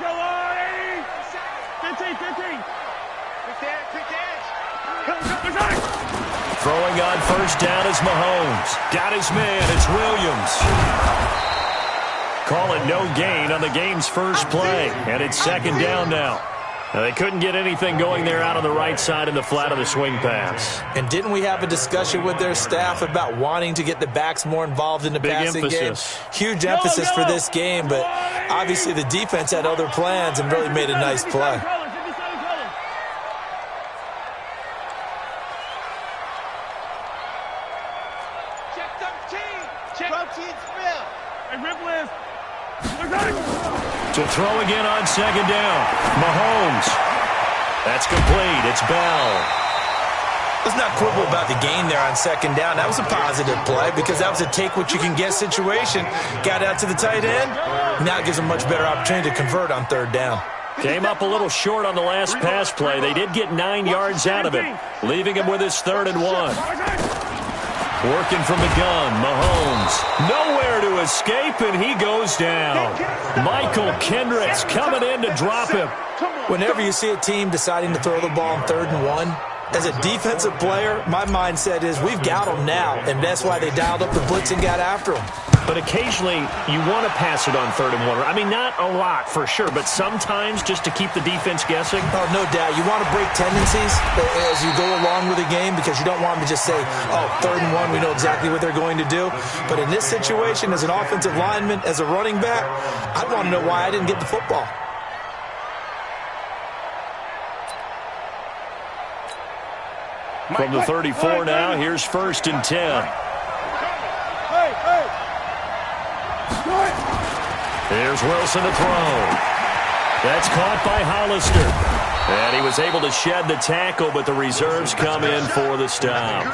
go on, 15. Throwing on first down is Mahomes. Got his man. It's Williams. Call it no gain on the game's first play. And it's second down now. Now, they couldn't get anything going there out on the right side in the flat of the swing pass. And didn't we have a discussion with their staff about wanting to get the backs more involved in the passing game? Huge emphasis for this game, but obviously the defense had other plans and really made a nice play. To throw again on second down. Mahomes. That's complete. It's Bell. Let's not quibble about the gain there on second down. That was a positive play because that was a take-what-you-can-get situation. Got out to the tight end. Now it gives them much better opportunity to convert on third down. Came up a little short on the last pass play. They did get 9 yards out of it, leaving him with his 3rd and 1. Working from the gun, Mahomes. Nowhere to escape, and he goes down. Michael Kendricks coming in to drop him. Whenever you see a team deciding to throw the ball on 3rd and 1, as a defensive player, my mindset is we've got them now, and that's why they dialed up the blitz and got after them. But occasionally, you want to pass it on 3rd and 1. I mean, not a lot for sure, but sometimes just to keep the defense guessing. Oh, no doubt. You want to break tendencies as you go along with the game because you don't want them to just say, oh, 3rd and 1, we know exactly what they're going to do. But in this situation, as an offensive lineman, as a running back, I want to know why I didn't get the football. From the 34 now, here's 1st and 10. Here's Wilson to throw. That's caught by Hollister. And he was able to shed the tackle, but the reserves come in for the stop.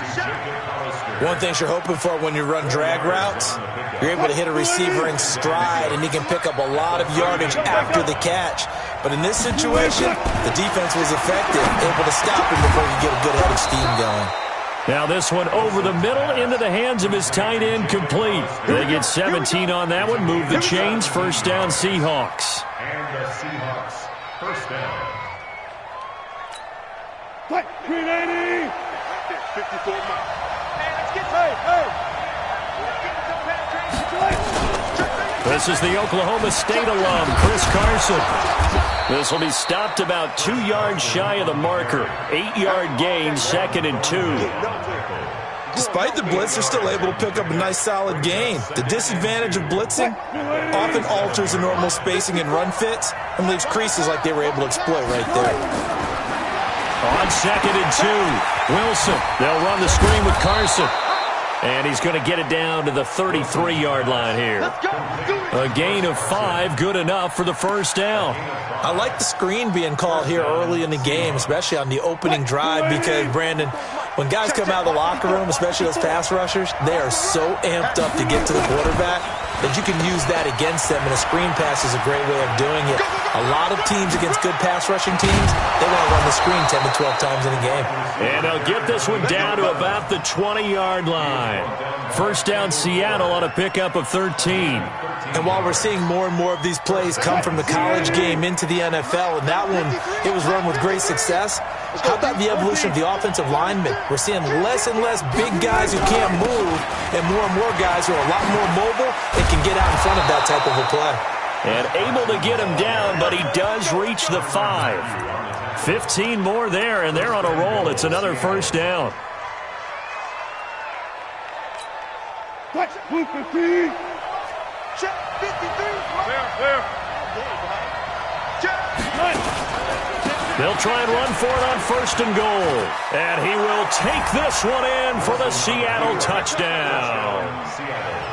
One thing you're hoping for when you run drag routes, you're able to hit a receiver in stride, and he can pick up a lot of yardage after the catch. But in this situation, the defense was effective, able to stop him before he get a good head of steam going. Now this one over the middle into the hands of his tight end, complete. They get 17 on that one, move the chains, first down Seahawks. And the Seahawks, first down. Play, 380. 54 miles. This is the Oklahoma State alum, Chris Carson. This will be stopped about 2 yards shy of the marker. 8-yard gain, 2nd and 2. Despite the blitz, they're still able to pick up a nice solid gain. The disadvantage of blitzing often alters the normal spacing and run fits and leaves creases like they were able to exploit right there. On 2nd and 2, Wilson. They'll run the screen with Carson. And he's going to get it down to the 33-yard line here. A gain of 5, good enough for the first down. I like the screen being called here early in the game, especially on the opening drive, because, Brandon, when guys come out of the locker room, especially those pass rushers, they are so amped up to get to the quarterback that you can use that against them, and a screen pass is a great way of doing it. A lot of teams against good pass rushing teams, they want to run the screen 10 to 12 times in a game. And they'll get this one down to about the 20-yard line. First down Seattle on a pickup of 13. And while we're seeing more and more of these plays come from the college game into the NFL, and that one, it was run with great success, how about the evolution of the offensive linemen? We're seeing less and less big guys who can't move and more guys who are a lot more mobile and can get out in front of that type of a play. And able to get him down, but he does reach the 5. 15 more there, and they're on a roll. It's another first down. Watch, move 15. Check, 53. There. Check. They'll try and run for it on 1st and goal. And he will take this one in for the Seattle touchdown.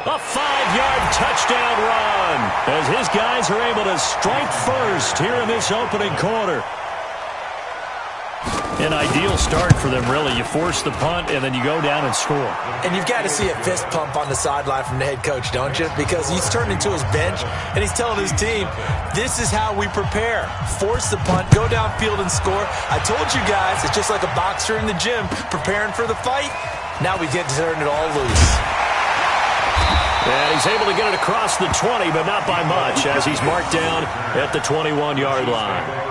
A 5-yard touchdown run as his guys are able to strike first here in this opening quarter. An ideal start for them, really. You force the punt, and then you go down and score. And you've got to see a fist pump on the sideline from the head coach, don't you? Because he's turned into his bench, and he's telling his team, this is how we prepare. Force the punt, go downfield and score. I told you guys, it's just like a boxer in the gym preparing for the fight. Now we get to turn it all loose. And he's able to get it across the 20, but not by much, as he's marked down at the 21-yard line.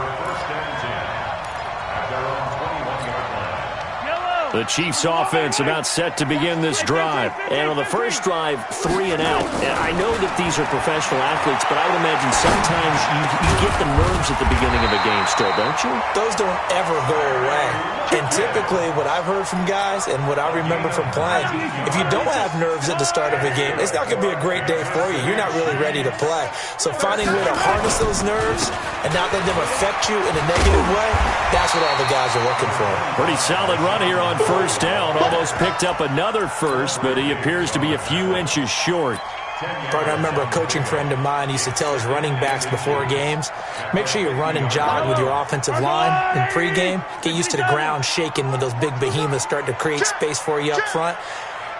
The Chiefs' offense about set to begin this drive. And on the first drive, 3 and out. And I know that these are professional athletes, but I would imagine sometimes you get the nerves at the beginning of a game still, don't you? Those don't ever go away. And typically, what I've heard from guys and what I remember from playing, if you don't have nerves at the start of a game, it's not going to be a great day for you. You're not really ready to play. So finding a way to harness those nerves and not let them affect you in a negative way, that's what all the guys are looking for. Pretty solid run here on first down. Almost picked up another first, but he appears to be a few inches short. Partner, I remember a coaching friend of mine used to tell his running backs before games, make sure you run and jog with your offensive line in pregame. Get used to the ground shaking when those big behemoths start to create space for you up front.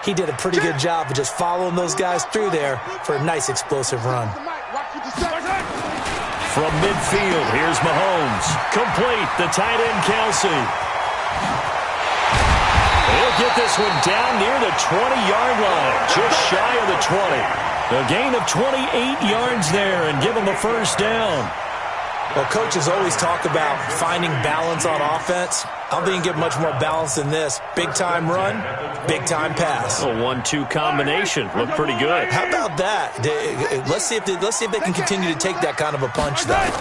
He did a pretty good job of just following those guys through there for a nice explosive run. From midfield, here's Mahomes. Complete, the tight end Kelsey. He'll get this one down near the 20-yard line, just shy of the 20. A gain of 28 yards there and give him a first down. Well, coaches always talk about finding balance on offense. I don't think you can get much more balance than this. Big-time run, big-time pass. A 1-2 combination. Looked pretty good. How about that? Let's see if they can continue to take that kind of a punch, though.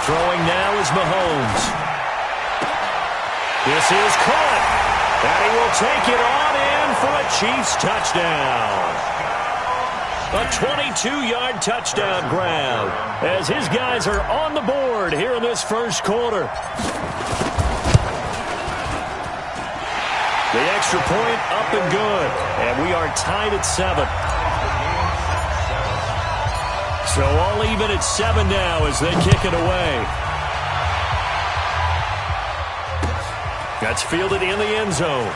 Throwing now is Mahomes. This is caught. And he will take it on in for a Chiefs touchdown. A 22-yard touchdown grab as his guys are on the board here in this first quarter. The extra point up and good, and we are tied at 7. So all even at 7 now as they kick it away. That's fielded in the end zone.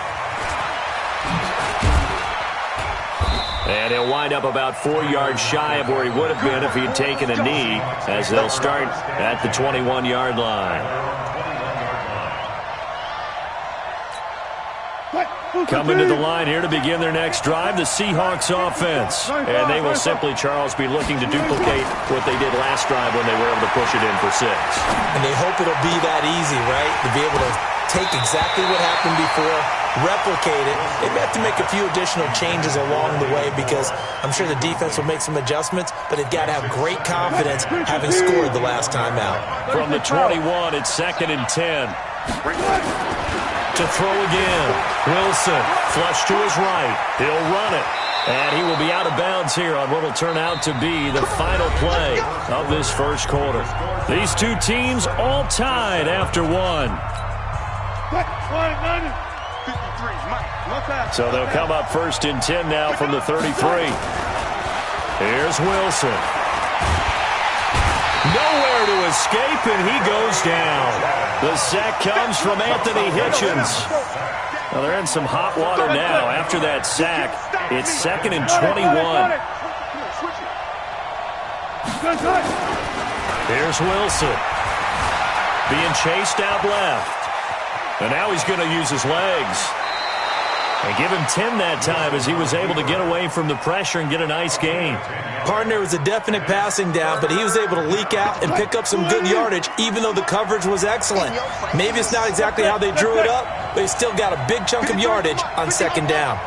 And he'll wind up about 4 yards shy of where he would have been if he had taken a knee, as they'll start at the 21-yard line. Coming to the line here to begin their next drive, the Seahawks offense. And they will simply, Charles, be looking to duplicate what they did last drive when they were able to push it in for 6. And they hope it'll be that easy, right? To be able to take exactly what happened before, replicate it. They have to make a few additional changes along the way because I'm sure the defense will make some adjustments, but they've got to have great confidence having scored the last time out. From the 21, it's 2nd and 10. To throw again. Wilson, flush to his right. He'll run it. And he will be out of bounds here on what will turn out to be the final play of this first quarter. These two teams all tied after 1. So they'll come up 1st and 10 now from the 33. Here's Wilson. Nowhere to escape, and he goes down. The sack comes from Anthony Hitchens. Well, they're in some hot water now. After that sack, it's 2nd and 21. Here's Wilson. Being chased out left. And now he's going to use his legs. And give him 10 that time as he was able to get away from the pressure and get a nice gain. Partner, was a definite passing down, but he was able to leak out and pick up some good yardage, even though the coverage was excellent. Maybe it's not exactly how they drew it up, but he still got a big chunk of yardage on 2nd down.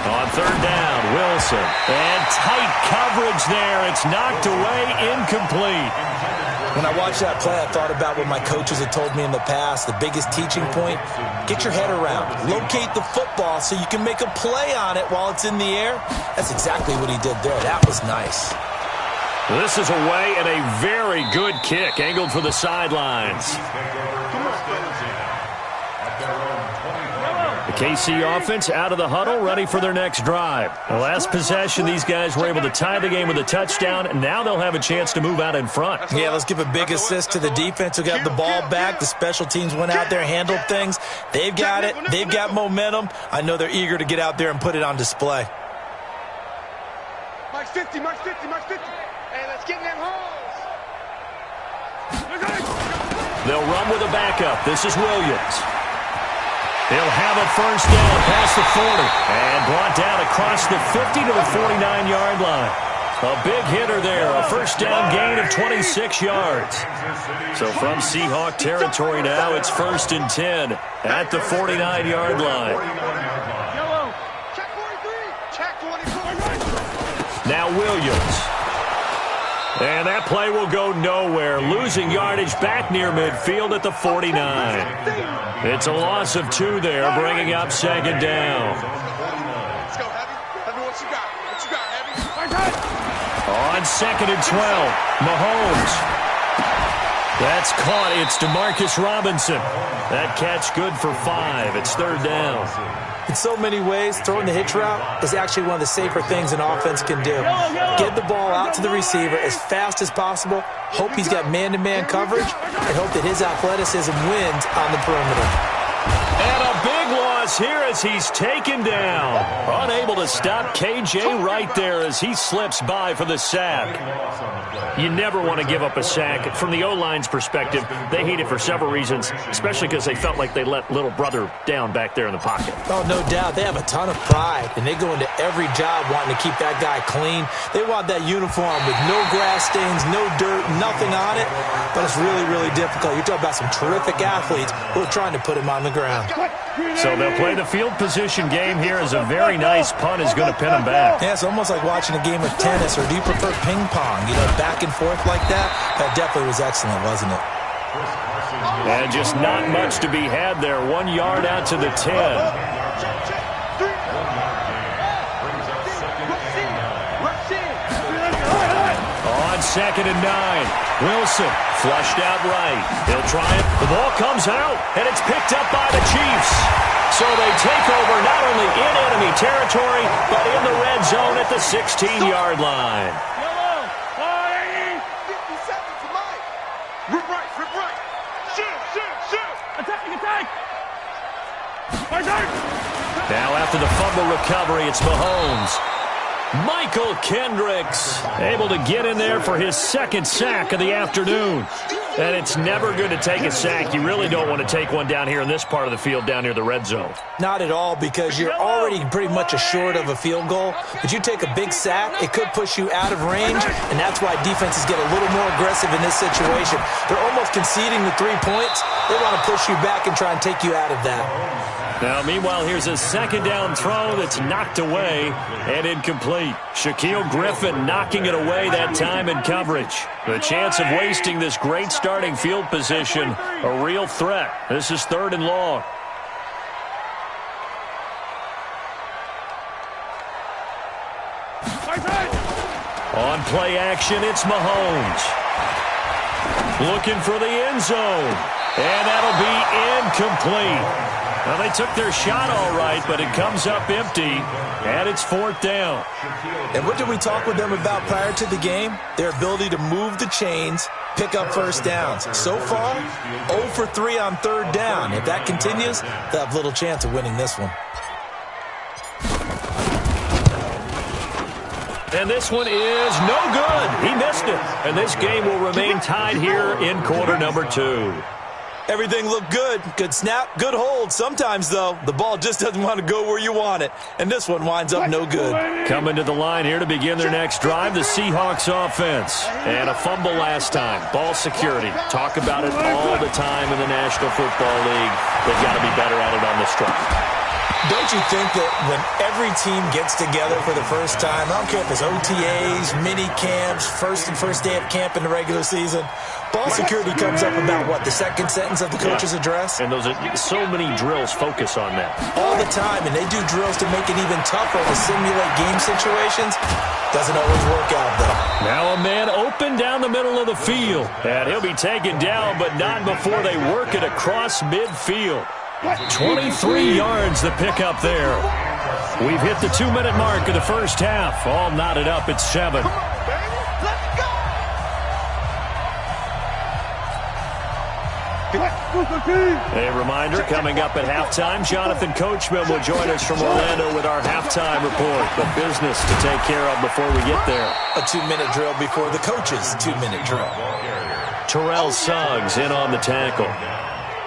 On 3rd down, Wilson. And tight coverage there. It's knocked away, incomplete. When I watched that play, I thought about what my coaches had told me in the past. The biggest teaching point, get your head around. Locate the football so you can make a play on it while it's in the air. That's exactly what he did there. That was nice. This is away and a very good kick, angled for the sidelines. The KC offense out of the huddle, ready for their next drive. The last possession, these guys were able to tie the game with a touchdown, and now they'll have a chance to move out in front. Yeah, let's give a big assist to the defense who got the ball back. The special teams went out there, handled things. They've got it. They've got momentum. I know they're eager to get out there and put it on display. Mark 50, Mark 50, Mark 50. Hey, let's get in them holes. They'll run with a backup. This is Williams. He'll have a first down past the 40 and brought down across the 50 to the 49-yard line. A big hitter there, a first down gain of 26 yards. So from Seahawk territory now, it's 1st and 10 at the 49-yard line. Check 43. Check 24. Now Williams. And that play will go nowhere, losing yardage back near midfield at the 49. It's a loss of 2 there, bringing up 2nd down. Let's go, Heavy. Heavy, what you got? What you got, Heavy? On 2nd and 12, Mahomes. That's caught. It's DeMarcus Robinson. That catch good for 5. It's 3rd down. In so many ways, throwing the hitch route is actually one of the safer things an offense can do. Get the ball out to the receiver as fast as possible, hope he's got man-to-man coverage, and hope that his athleticism wins on the perimeter. And a big loss here as he's taken down. Unable to stop KJ right there as he slips by for the sack. You never want to give up a sack. From the O-line's perspective, they hate it for several reasons, especially because they felt like they let little brother down back there in the pocket. Oh, no doubt. They have a ton of pride, and they go into every job wanting to keep that guy clean. They want that uniform with no grass stains, no dirt, nothing on it, but it's really, really difficult. You're talking about some terrific athletes who are trying to put him on the ground. So they'll play the field position game here as a very nice punt is going to pin them back. Yeah, it's almost like watching a game of tennis, or do you prefer ping pong? You know, back and forth like that? That definitely was excellent, wasn't it? And just not much to be had there. 1 yard out to the 10. On 2nd and 9, Wilson flushed out right. He'll try it. The ball comes out, and it's picked up by the Chiefs. So they take over not only in enemy territory, but in the red zone at the 16-yard line. 50 seconds to mine. Rip right, rip right. Shoot. Attack. Now after the fumble recovery, it's Mahomes. Michael Kendricks able to get in there for his 2nd sack of the afternoon. And it's never good to take a sack. You really don't want to take one down here in this part of the field down near the red zone. Not at all, because you're already pretty much assured of a field goal. But you take a big sack, it could push you out of range, and that's why defenses get a little more aggressive in this situation. They're almost conceding the 3 points. They want to push you back and try and take you out of that. Now, meanwhile, here's a 2nd down throw that's knocked away and incomplete. Shaquille Griffin knocking it away that time in coverage. The chance of wasting this great starting field position, a real threat. This is 3rd and long. On play action, it's Mahomes. Looking for the end zone. And that'll be incomplete. Well, they took their shot all right, but it comes up empty, and it's 4th down. And what did we talk with them about prior to the game? Their ability to move the chains, pick up first downs. So far, 0 for 3 on 3rd down. If that continues, they'll have little chance of winning this one. And this one is no good. He missed it. And this game will remain tied here in quarter number 2. Everything looked good. Good snap, good hold. Sometimes, though, the ball just doesn't want to go where you want it. And this one winds up no good. Coming to the line here to begin their next drive, the Seahawks offense. And a fumble last time. Ball security. Talk about it all the time in the National Football League. They've got to be better at it on this drive. Don't you think that when every team gets together for the first time, I don't care if it's OTAs, mini camps, first day of camp in the regular season, ball security comes up about, what, the 2nd sentence of the coach's address? And those are so many drills focus on that. All the time, and they do drills to make it even tougher to simulate game situations. Doesn't always work out, though. Now a man open down the middle of the field. And he'll be taken down, but not before they work it across midfield. 23 yards the pickup there. We've hit the 2-minute mark of the first half. All knotted up at 7. A reminder, coming up at halftime, Jonathan Coachman will join us from Orlando with our halftime report. But business to take care of before we get there. A 2-minute drill before the coach's 2-minute drill. Terrell Suggs in on the tackle.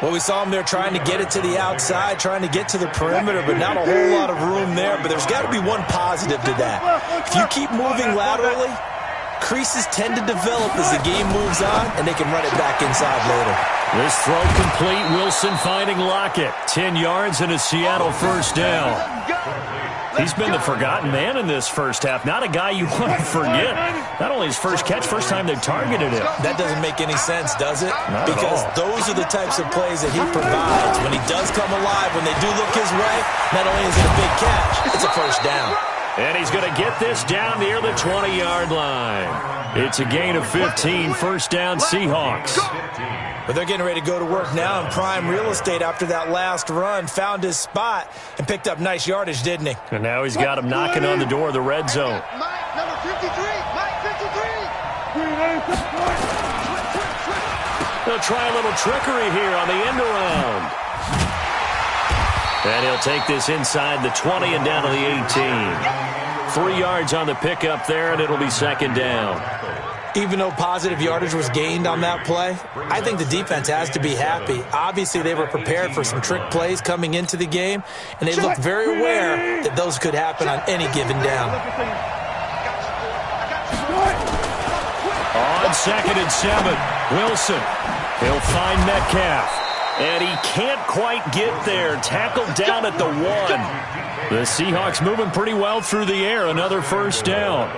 Well, we saw him there trying to get it to the outside, trying to get to the perimeter, but not a whole lot of room there. But there's got to be one positive to that. If you keep moving laterally, creases tend to develop as the game moves on, and they can run it back inside later. This throw complete. Wilson finding Lockett. 10 yards and a Seattle first down. He's been the forgotten man in this first half. Not a guy you want to forget. Not only his first catch, first time they've targeted him. That doesn't make any sense, does it? Not because at all. Those are the types of plays that he provides. When he does come alive, when they do look his way, not only is it a big catch, it's a first down. And he's going to get this down near the 20-yard line. It's a gain of 15, first down Seahawks. But they're getting ready to go to work now in prime real estate after that last run. Found his spot and picked up nice yardage, didn't he? And now he's got him knocking on the door of the red zone. Mike, number 53. Mike, 53. They'll try a little trickery here on the end around. And he'll take this inside the 20 and down to the 18. 3 yards on the pickup there, and it'll be second down. Even though positive yardage was gained on that play, I think the defense has to be happy. Obviously, they were prepared for some trick plays coming into the game, and they looked very aware that those could happen on any given down. On 2nd and 7, Wilson. He'll find Metcalf. And he can't quite get there. Tackled down at the 1. The Seahawks moving pretty well through the air. Another first down.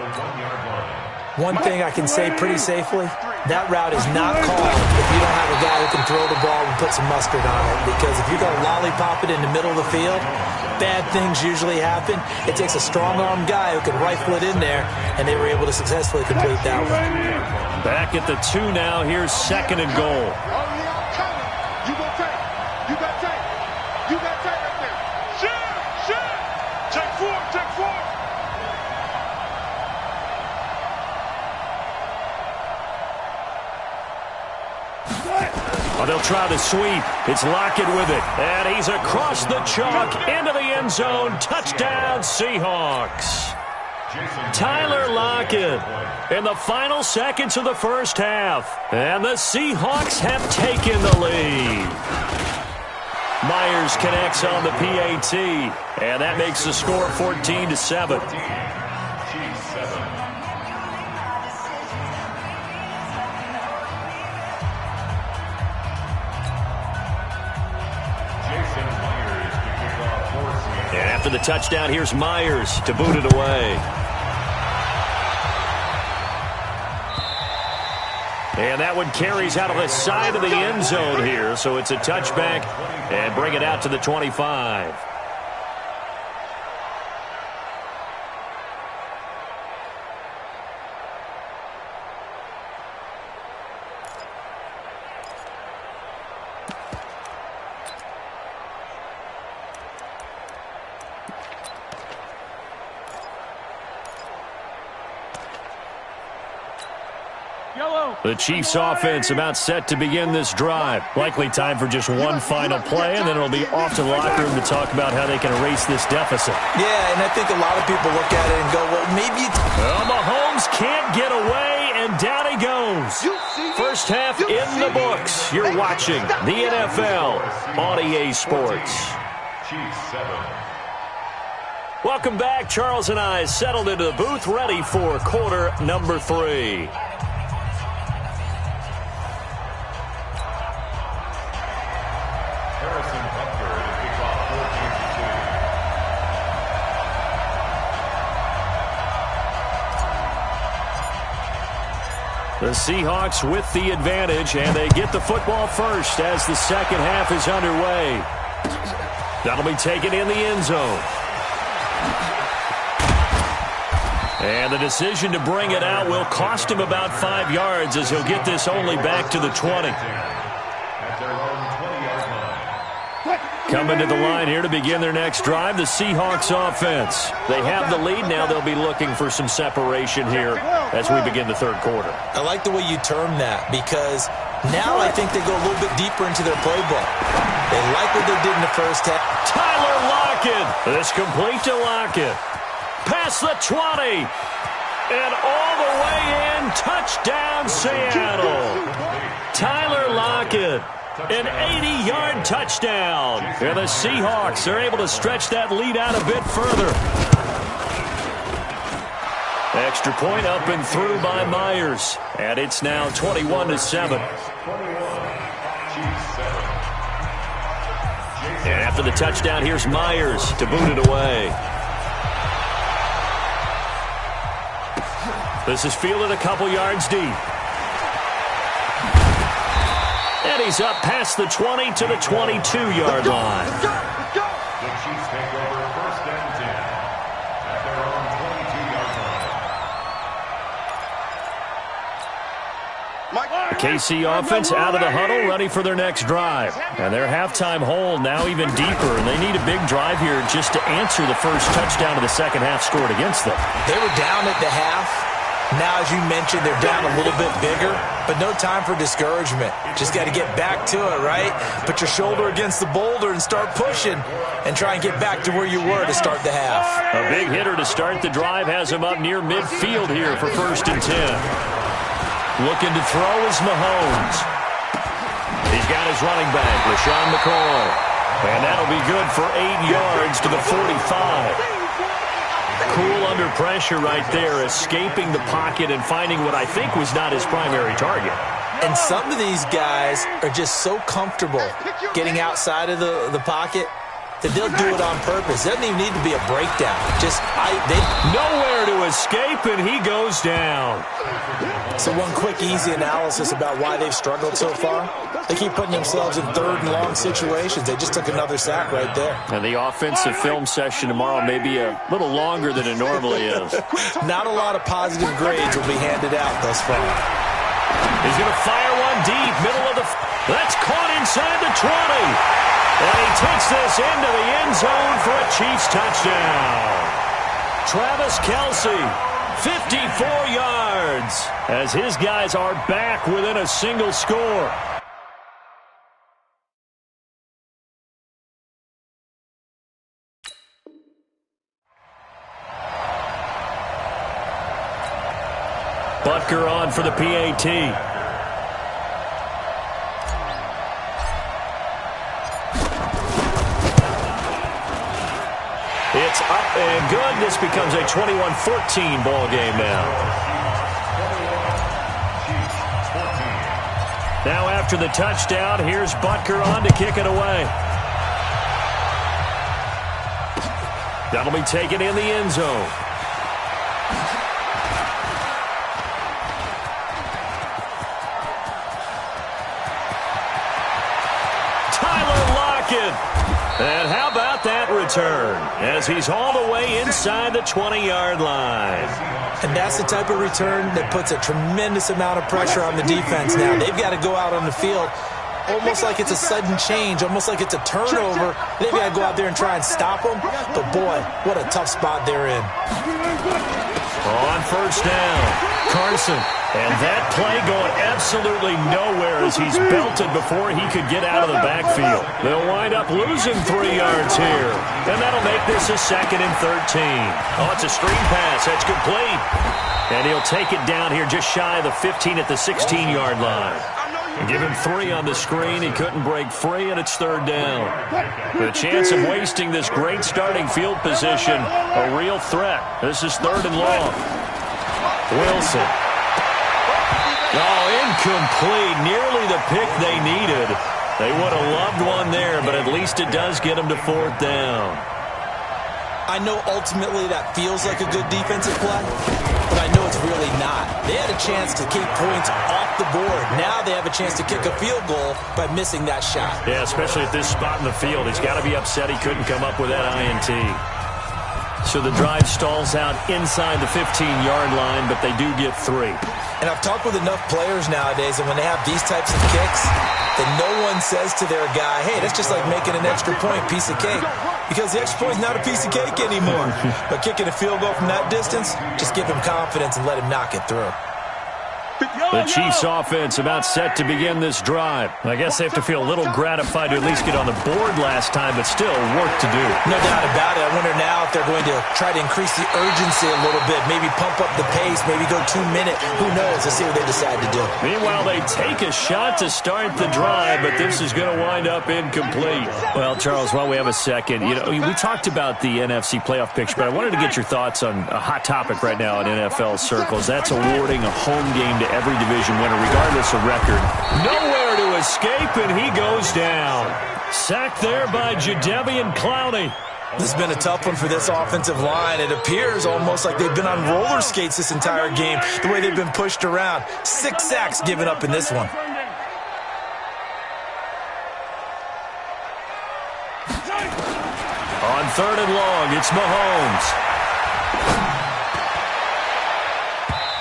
One thing I can say pretty safely, that route is not called if you don't have a guy who can throw the ball and put some mustard on it. Because if you're going to lollipop it in the middle of the field, bad things usually happen. It takes a strong-armed guy who can rifle it in there, and they were able to successfully complete that one. Back at the 2 now. Here's 2nd and goal. You got tape. You got tape. You got tape right there. Shit. Take 4. Take 4. Oh, they'll try the sweep. It's Lockett with it. And he's across the chalk into the end zone. Touchdown, Seahawks. Tyler Lockett in the final seconds of the first half. And the Seahawks have taken the lead. Myers connects on the PAT. And that makes the score 14-7. And after the touchdown, here's Myers to boot it away. And that one carries out of the side of the end zone here. So it's a touchback and bring it out to the 25. The Chiefs offense about set to begin this drive. Likely time for just one final play, and then it'll be off to the locker room to talk about how they can erase this deficit. Yeah, and I think a lot of people look at it and go, well, maybe... Well, Mahomes can't get away, and down he goes. First half in the books. You're watching the NFL on EA Sports. Welcome back. Charles and I settled into the booth, ready for quarter number 3. The Seahawks with the advantage, and they get the football first as the second half is underway. That'll be taken in the end zone. And the decision to bring it out will cost him about 5 yards as he'll get this only back to the 20. Coming to the line here to begin their next drive, the Seahawks offense. They have the lead now. They'll be looking for some separation here as we begin the third quarter. I like the way you term that because now I think they go a little bit deeper into their playbook. They like what they did in the first half. Tyler Lockett. This complete to Lockett. Past the 20. And all the way in. Touchdown, Seattle. Tyler Lockett An 80-yard touchdown. And the Seahawks are able to stretch that lead out a bit further. Extra point up and through by Myers. And it's now 21-7. And after the touchdown, here's Myers to boot it away. This is fielded a couple yards deep. And he's up past the 20 to the 22-yard line. The Chiefs take over first and 10 at their own 22-yard line. The KC offense out of the huddle, ready for their next drive. And their halftime hole now even deeper, and they need a big drive here just to answer the first touchdown of the second half scored against them. They were down at the half. Now, as you mentioned, they're down a little bit bigger, but no time for discouragement. Just got to get back to it, right? Put your shoulder against the boulder and start pushing and try and get back to where you were to start the half. A big hitter to start the drive has him up near midfield here for first and 10. Looking to throw is Mahomes. He's got his running back, LaShawn McCoy. And that'll be good for 8 yards to the 45. Cool under pressure right there, escaping the pocket and finding what I think was not his primary target. And some of these guys are just so comfortable getting outside of the pocket that they'll do it on purpose. It doesn't even need to be a breakdown. Nowhere to escape, and he goes down. So one quick, easy analysis about why they've struggled so far. They keep putting themselves in third and long situations. They just took another sack right there. And the offensive film session tomorrow may be a little longer than it normally is. Not a lot of positive grades will be handed out thus far. He's going to fire one deep, middle of the... That's caught inside the 20. And he takes this into the end zone for a Chiefs touchdown. Travis Kelce, 54 yards, as his guys are back within a single score. Butker on for the PAT. It's up and good. This becomes a 21-14 ball game now. Now after the touchdown, here's Butker on to kick it away. That'll be taken in the end zone. And how about that return as he's all the way inside the 20-yard line. And that's the type of return that puts a tremendous amount of pressure on the defense now. They've got to go out on the field almost like it's a sudden change, almost like it's a turnover. They've got to go out there and try and stop them. But, boy, what a tough spot they're in. On first down, Carson. And that play going absolutely nowhere as he's belted before he could get out of the backfield. They'll wind up losing 3 yards here. And that'll make this a 2nd and 13. Oh, it's a screen pass. That's complete. And he'll take it down here just shy of the 15 at the 16-yard line. And give him 3 on the screen. He couldn't break free, and it's 3rd down. The chance of wasting this great starting field position, a real threat. This is 3rd and long. Wilson. Oh, incomplete. Nearly the pick they needed. They would have loved one there, but at least it does get them to 4th down. I know ultimately that feels like a good defensive play, but I know it's really not. They had a chance to keep points off the board. Now they have a chance to kick a field goal by missing that shot. Yeah, especially at this spot in the field. He's got to be upset he couldn't come up with that INT. So the drive stalls out inside the 15-yard line, but they do get 3. And I've talked with enough players nowadays, and when they have these types of kicks, then no one says to their guy, hey, that's just like making an extra point, piece of cake. Because the extra point is not a piece of cake anymore. But kicking a field goal from that distance, just give him confidence and let him knock it through. The Chiefs offense about set to begin this drive. I guess they have to feel a little gratified to at least get on the board last time, but still work to do. No doubt about it. I wonder now if they're going to try to increase the urgency a little bit, maybe pump up the pace, maybe go 2 minutes. Who knows? Let's see what they decide to do. Meanwhile, they take a shot to start the drive, but this is going to wind up incomplete. Well, Charles, while we have a second, we talked about the NFC playoff picture, but I wanted to get your thoughts on a hot topic right now in NFL circles. That's awarding a home game to every division winner, regardless of record. Nowhere to escape, and he goes down. Sacked there by Jdpickle-jamieca. This has been a tough one for this offensive line. It appears almost like they've been on roller skates this entire game, the way they've been pushed around. 6 sacks given up in this one. On 3rd and long, it's Mahomes.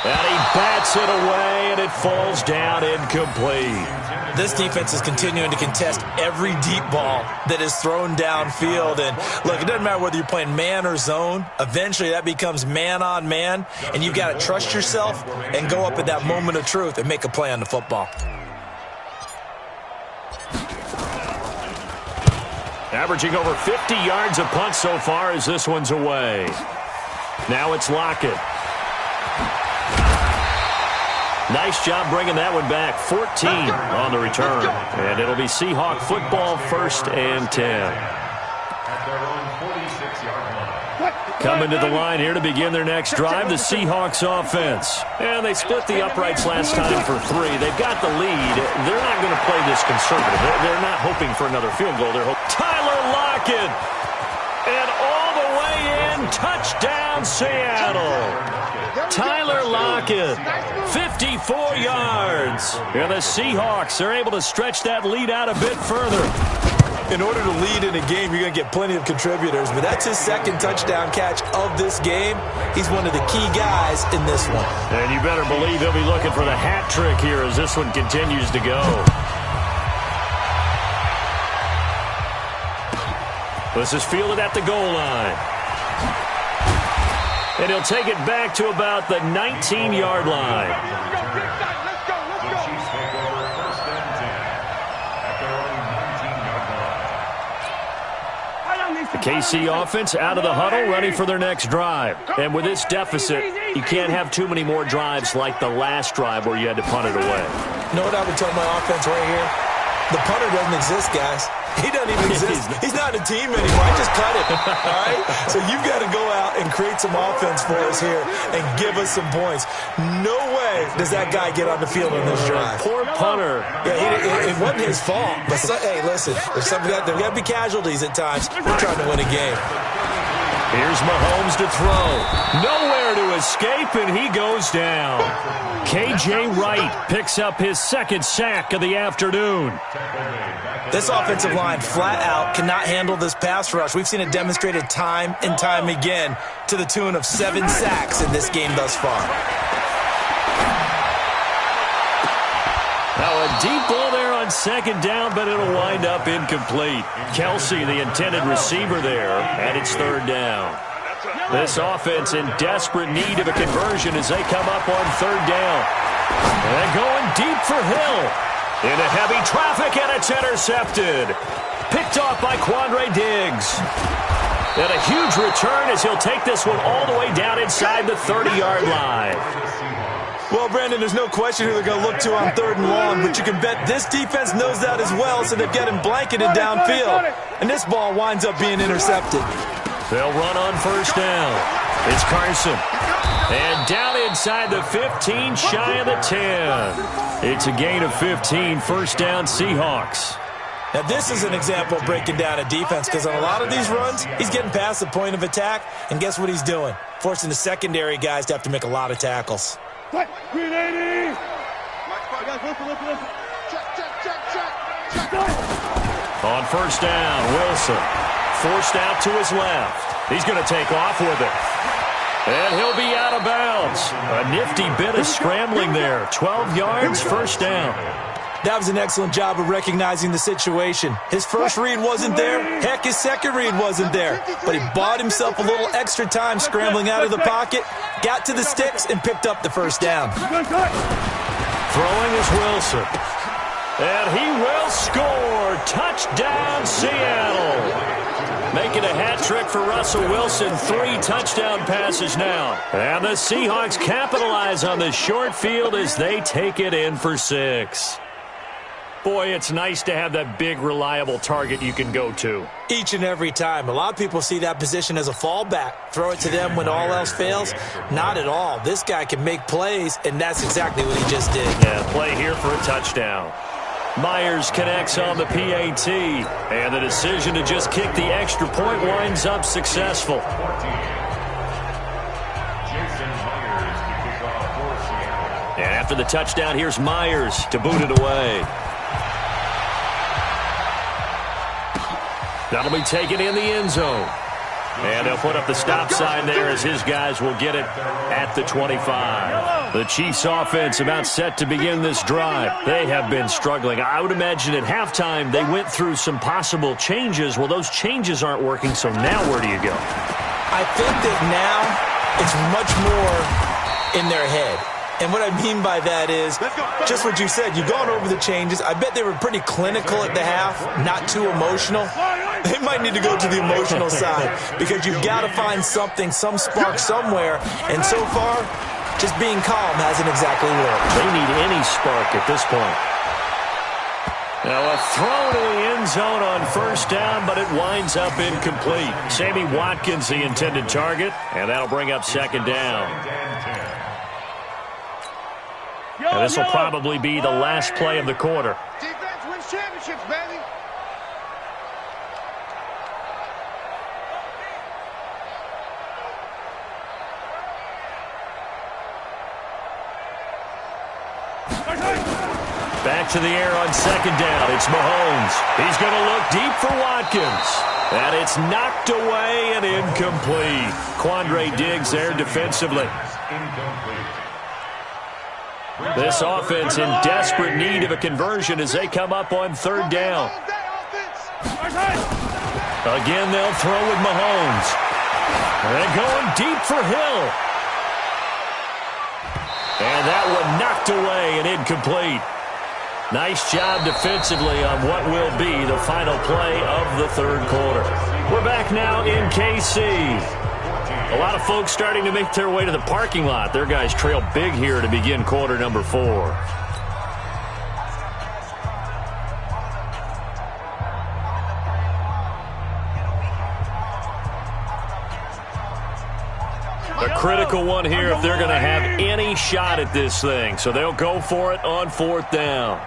And he bats it away, and it falls down incomplete. This defense is continuing to contest every deep ball that is thrown downfield. And look, it doesn't matter whether you're playing man or zone. Eventually, that becomes man on man, and you've got to trust yourself and go up at that moment of truth and make a play on the football. Averaging over 50 yards a punt so far as this one's away. Now it's Lockett. Nice job bringing that one back. 14 on the return. And it'll be Seahawk football, 1st and 10. Coming to the line here to begin their next drive, the Seahawks offense. And they split the uprights last time for 3. They've got the lead. They're not going to play this conservative. They're not hoping for another field goal. They're hoping. Tyler Lockett. And all the way in. Touchdown, Seattle. Tyler Lockett, 54 yards. And the Seahawks are able to stretch that lead out a bit further. In order to lead in a game, you're going to get plenty of contributors, but that's his 2nd touchdown catch of this game. He's one of the key guys in this one. And you better believe he'll be looking for the hat trick here as this one continues to go. This is fielded at the goal line. And he'll take it back to about the 19-yard line. The Chiefs take over 1st and 10 at their own 19-yard line. The KC offense out of the huddle, ready for their next drive. And with this deficit, you can't have too many more drives like the last drive where you had to punt it away. You know what I would tell my offense right here? The punter doesn't exist, guys. He doesn't even exist. He's not a team anymore. I just cut him, all right? So you've got to go out and create some offense for us here and give us some points. No way does that guy get on the field on this drive. Poor punter. Yeah, it wasn't his fault. But, hey, listen, there's got to be casualties at times. We're trying to win a game. Here's Mahomes to throw. Nowhere to escape, and he goes down. K.J. Wright picks up his 2nd sack of the afternoon. This offensive line flat out cannot handle this pass rush. We've seen it demonstrated time and time again to the tune of 7 sacks in this game thus far. Now a deep ball there on 2nd down, but it'll wind up incomplete. Kelsey, the intended receiver there, and it's 3rd down. This offense in desperate need of a conversion as they come up on 3rd down. And going deep for Hill. Into heavy traffic, and it's intercepted. Picked off by Quandre Diggs. And a huge return as he'll take this one all the way down inside the 30-yard line. Well, Brandon, there's no question who they're going to look to on 3rd and long, but you can bet this defense knows that as well, so they've got him blanketed downfield. And this ball winds up being intercepted. They'll run on 1st down. It's Carson. And down inside the 15, shy of the 10. It's a gain of 15, 1st down Seahawks. Now, this is an example of breaking down a defense because on a lot of these runs, he's getting past the point of attack, and guess what he's doing? Forcing the secondary guys to have to make a lot of tackles. Green 80! On 1st down, Wilson. Forced out to his left. He's going to take off with it. And he'll be out of bounds. A nifty bit of scrambling there. 12 yards, 1st down. That was an excellent job of recognizing the situation. His first read wasn't there. Heck, his second read wasn't there. But he bought himself a little extra time scrambling out of the pocket, got to the sticks, and picked up the 1st down. Wilson. And he will score. Touchdown, Seattle. Making a hat trick for Russell Wilson. 3 touchdown passes now. And the Seahawks capitalize on the short field as they take it in for 6. Boy, it's nice to have that big, reliable target you can go to. Each and every time. A lot of people see that position as a fallback. Throw it to them when all else fails. Not at all. This guy can make plays, and that's exactly what he just did. Yeah, play here for a touchdown. Myers connects on the PAT, and the decision to just kick the extra point winds up successful. And after the touchdown, here's Myers to boot it away. That'll be taken in the end zone. And they'll put up the stop sign there as his guys will get it at the 25. The Chiefs offense about set to begin this drive. They have been struggling. I would imagine at halftime they went through some possible changes. Well, those changes aren't working, so now where do you go? I think that now it's much more in their head. And what I mean by that is just what you said. You've gone over the changes. I bet they were pretty clinical at the half, not too emotional. They might need to go to the emotional side because you've got to find something, some spark somewhere. And so far, just being calm hasn't exactly worked. They need any spark at this point. Now a throw to the end zone on first down, but it winds up incomplete. Sammy Watkins, the intended target, and that'll bring up second down. And this will probably be the last play of the quarter. Defense wins championships, baby. Back to the air on second down. It's Mahomes. He's going to look deep for Watkins. And it's knocked away and incomplete. Quandre Diggs there defensively. This offense in desperate need of a conversion as they come up on third down. Again, they'll throw with Mahomes. They're going deep for Hill. And that one knocked away and incomplete. Nice job defensively on what will be the final play of the third quarter. We're back now in KC. A lot of folks starting to make their way to the parking lot. Their guys trail big here to begin quarter number 4. A critical one here if they're going to have any shot at this thing. So they'll go for it on fourth down.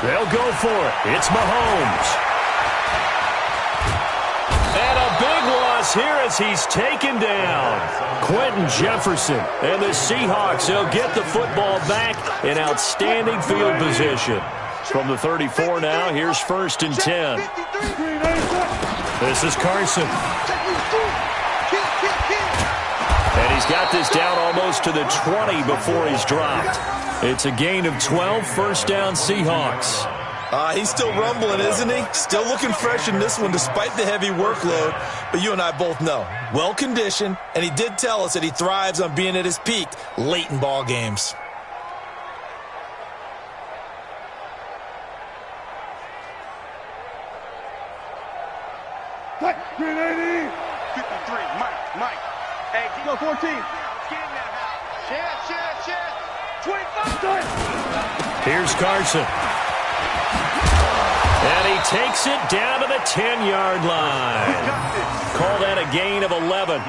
They'll go for it. It's Mahomes. And a big loss here as he's taken down. Quentin Jefferson and the Seahawks, they'll get the football back in outstanding field position. From the 34 now, here's first and 10. This is Carson. And he's got this down almost to the 20 before he's dropped. It's a gain of 12, first down Seahawks. He's still rumbling, isn't he? Still looking fresh in this one despite the heavy workload. But you and I both know, well-conditioned, and he did tell us that he thrives on being at his peak late in ball games. Green 80. 53, Mike. Hey, go 14. Share. 25. Here's Carson. And he takes it down to the 10-yard line. Call that a gain of 11.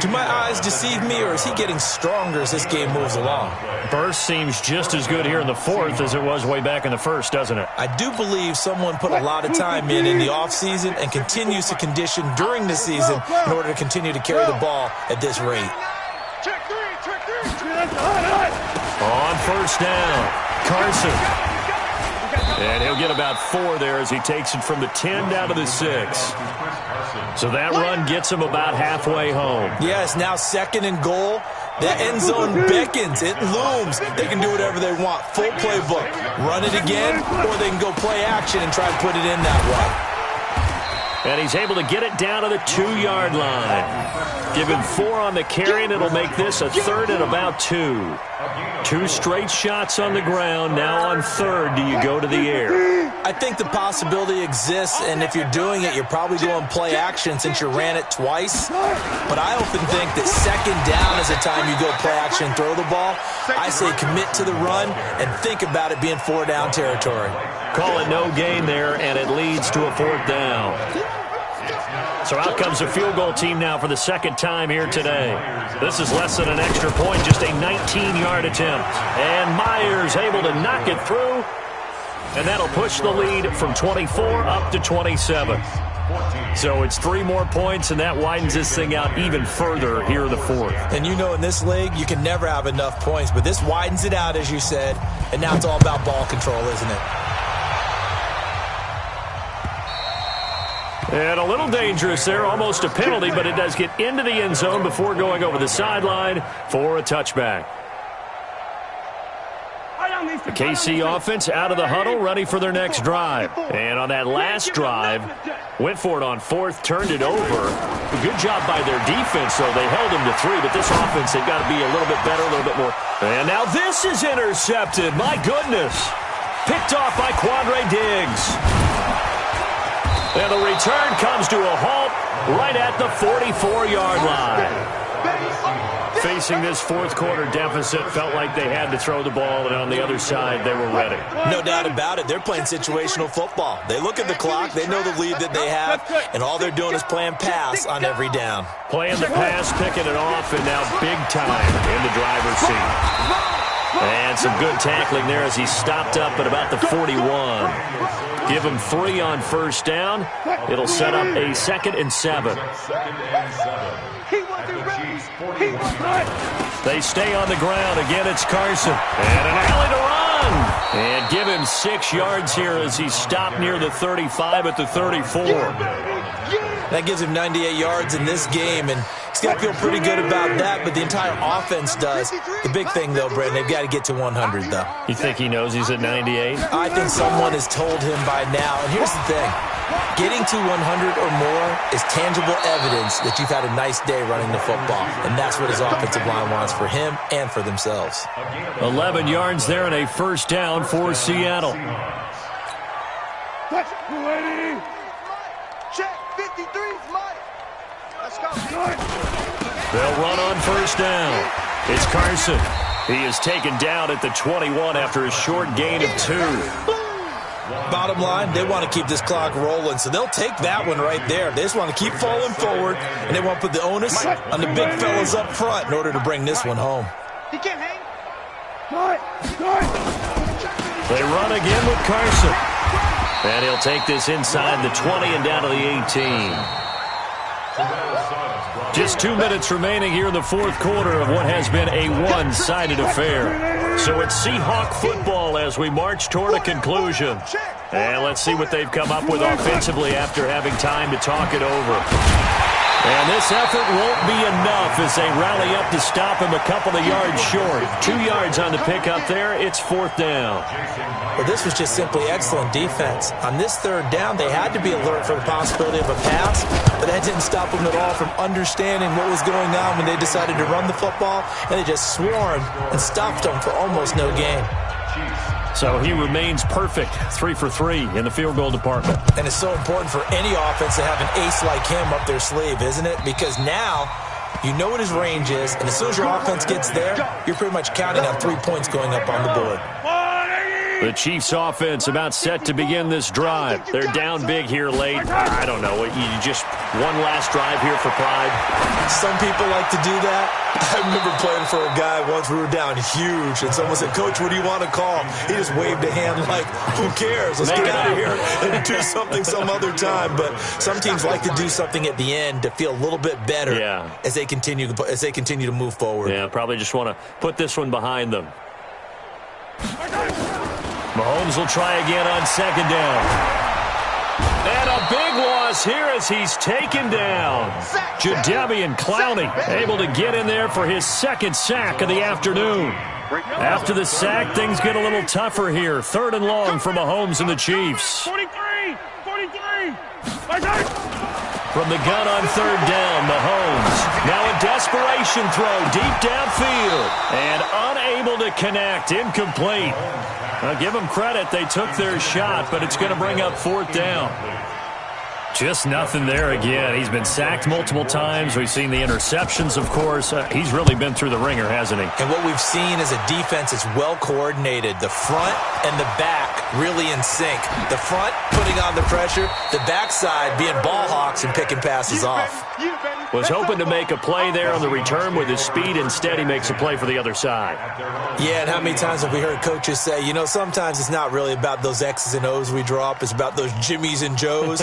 Do my eyes deceive me, or is he getting stronger as this game moves along? Burst seems just as good here in the fourth as it was way back in the first, doesn't it? I do believe someone put a lot of time in the offseason and continues to condition during the season in order to continue to carry the ball at this rate. Check three. On first down, Carson. And he'll get about 4 there as he takes it from the 10 down to the 6. So that run gets him about halfway home. Yes, now second and goal. The end zone beckons. It looms. They can do whatever they want. Full playbook. Run it again, or they can go play action and try to put it in that way. And he's able to get it down to the 2-yard line. Give him 4 on the carry, and it'll make this a 3rd and about 2. 2 straight shots on the ground. Now on 3rd, do you go to the air? I think the possibility exists, and if you're doing it, you're probably going play action since you ran it twice. But I often think that 2nd down is the time you go play action and throw the ball. I say commit to the run and think about it being 4 down territory. Call it no gain there, and it leads to a 4th down. So out comes a field goal team now for the 2nd time here today. This is less than an extra point, just a 19-yard attempt. And Myers able to knock it through. And that'll push the lead from 24 up to 27. So it's 3 more points, and that widens this thing out even further here in the 4th. And you know in this league, you can never have enough points, but this widens it out, as you said. And now it's all about ball control, isn't it? And a little dangerous there, almost a penalty, but it does get into the end zone before going over the sideline for a touchback. The KC offense out of the huddle, ready for their next drive. And on that last drive, went for it on 4th, turned it over. A good job by their defense, though. They held them to 3, but this offense, they've got to be a little bit better, a little bit more. And now this is intercepted. My goodness. Picked off by Quandre Diggs. And the return comes to a halt right at the 44-yard line. Facing this 4th quarter deficit, felt like they had to throw the ball, and on the other side, they were ready. No doubt about it. They're playing situational football. They look at the clock, they know the lead that they have, and all they're doing is playing pass on every down. Playing the pass, picking it off, and now big time in the driver's seat. And some good tackling there as he stopped up at about the 41. Give him 3 on 1st down. It'll set up a 2nd and 7. They stay on the ground. Again, it's Carson. And an alley to run. And give him 6 yards here as he stopped near the 35 at the 34. That gives him 98 yards in this game, and he's got to feel pretty good about that, but the entire offense does. The big thing, though, Brandon, they've got to get to 100, though. You think he knows he's at 98? I think someone has told him by now. And here's the thing. Getting to 100 or more is tangible evidence that you've had a nice day running the football, and that's what his offensive line wants for him and for themselves. 11 yards there and a 1st down for Seattle. Check, 53's Mike. Let's go. They'll run on 1st down. It's Carson. He is taken down at the 21 after a short gain of 2. Bottom line, they want to keep this clock rolling, so they'll take that one right there. They just want to keep falling forward, and they want to put the onus on the big fellas up front in order to bring this one home. He can't hang. They run again with Carson. And he'll take this inside the 20 and down to the 18. Just 2 minutes remaining here in the 4th quarter of what has been a one-sided affair. So it's Seahawk football as we march toward a conclusion. And let's see what they've come up with offensively after having time to talk it over. And this effort won't be enough as they rally up to stop him a couple of yards short. 2 yards on the pickup there. It's 4th down. Well, this was just simply excellent defense. On this 3rd down, they had to be alert for the possibility of a pass, but that didn't stop them at all from understanding what was going on when they decided to run the football, and they just swarmed and stopped them for almost no gain. So he remains perfect, 3 for 3 in the field goal department. And it's so important for any offense to have an ace like him up their sleeve, isn't it? Because now you know what his range is, and as soon as your offense gets there, you're pretty much counting on 3 points going up on the board. The Chiefs offense about set to begin this drive. They're down big here late. I don't know. You just one last drive here for pride. Some people like to do that. I remember playing for a guy once. We were down huge, and someone said, "Coach, what do you want to call?" He just waved a hand like, "Who cares? Let's get out of here and do something some other time." But some teams like to do something at the end to feel a little bit better as they continue to move forward. Yeah, probably just want to put this one behind them. Mahomes will try again on 2nd down. And a big loss here as he's taken down. Jdpickle-jamieca able to get in there for his 2nd sack of the afternoon. After the sack, things get a little tougher here. 3rd and long for Mahomes and the Chiefs. 43. From the gun on third down, Mahomes. Now a desperation throw deep downfield. And unable to connect. Incomplete. I'll give them credit. They took their shot, but it's going to bring up fourth down. Just nothing there again. He's been sacked multiple times. We've seen the interceptions, of course. He's really been through the ringer, hasn't he? And what we've seen is a defense that's well coordinated. The front and the back really in sync. The front putting on the pressure. The backside being ball hawks and picking passes off. Was hoping to make a play there on the return with his speed. Instead, he makes a play for the other side. Yeah, and how many times have we heard coaches say, you know, sometimes it's not really about those X's and O's we draw up. It's about those Jimmies and Joes.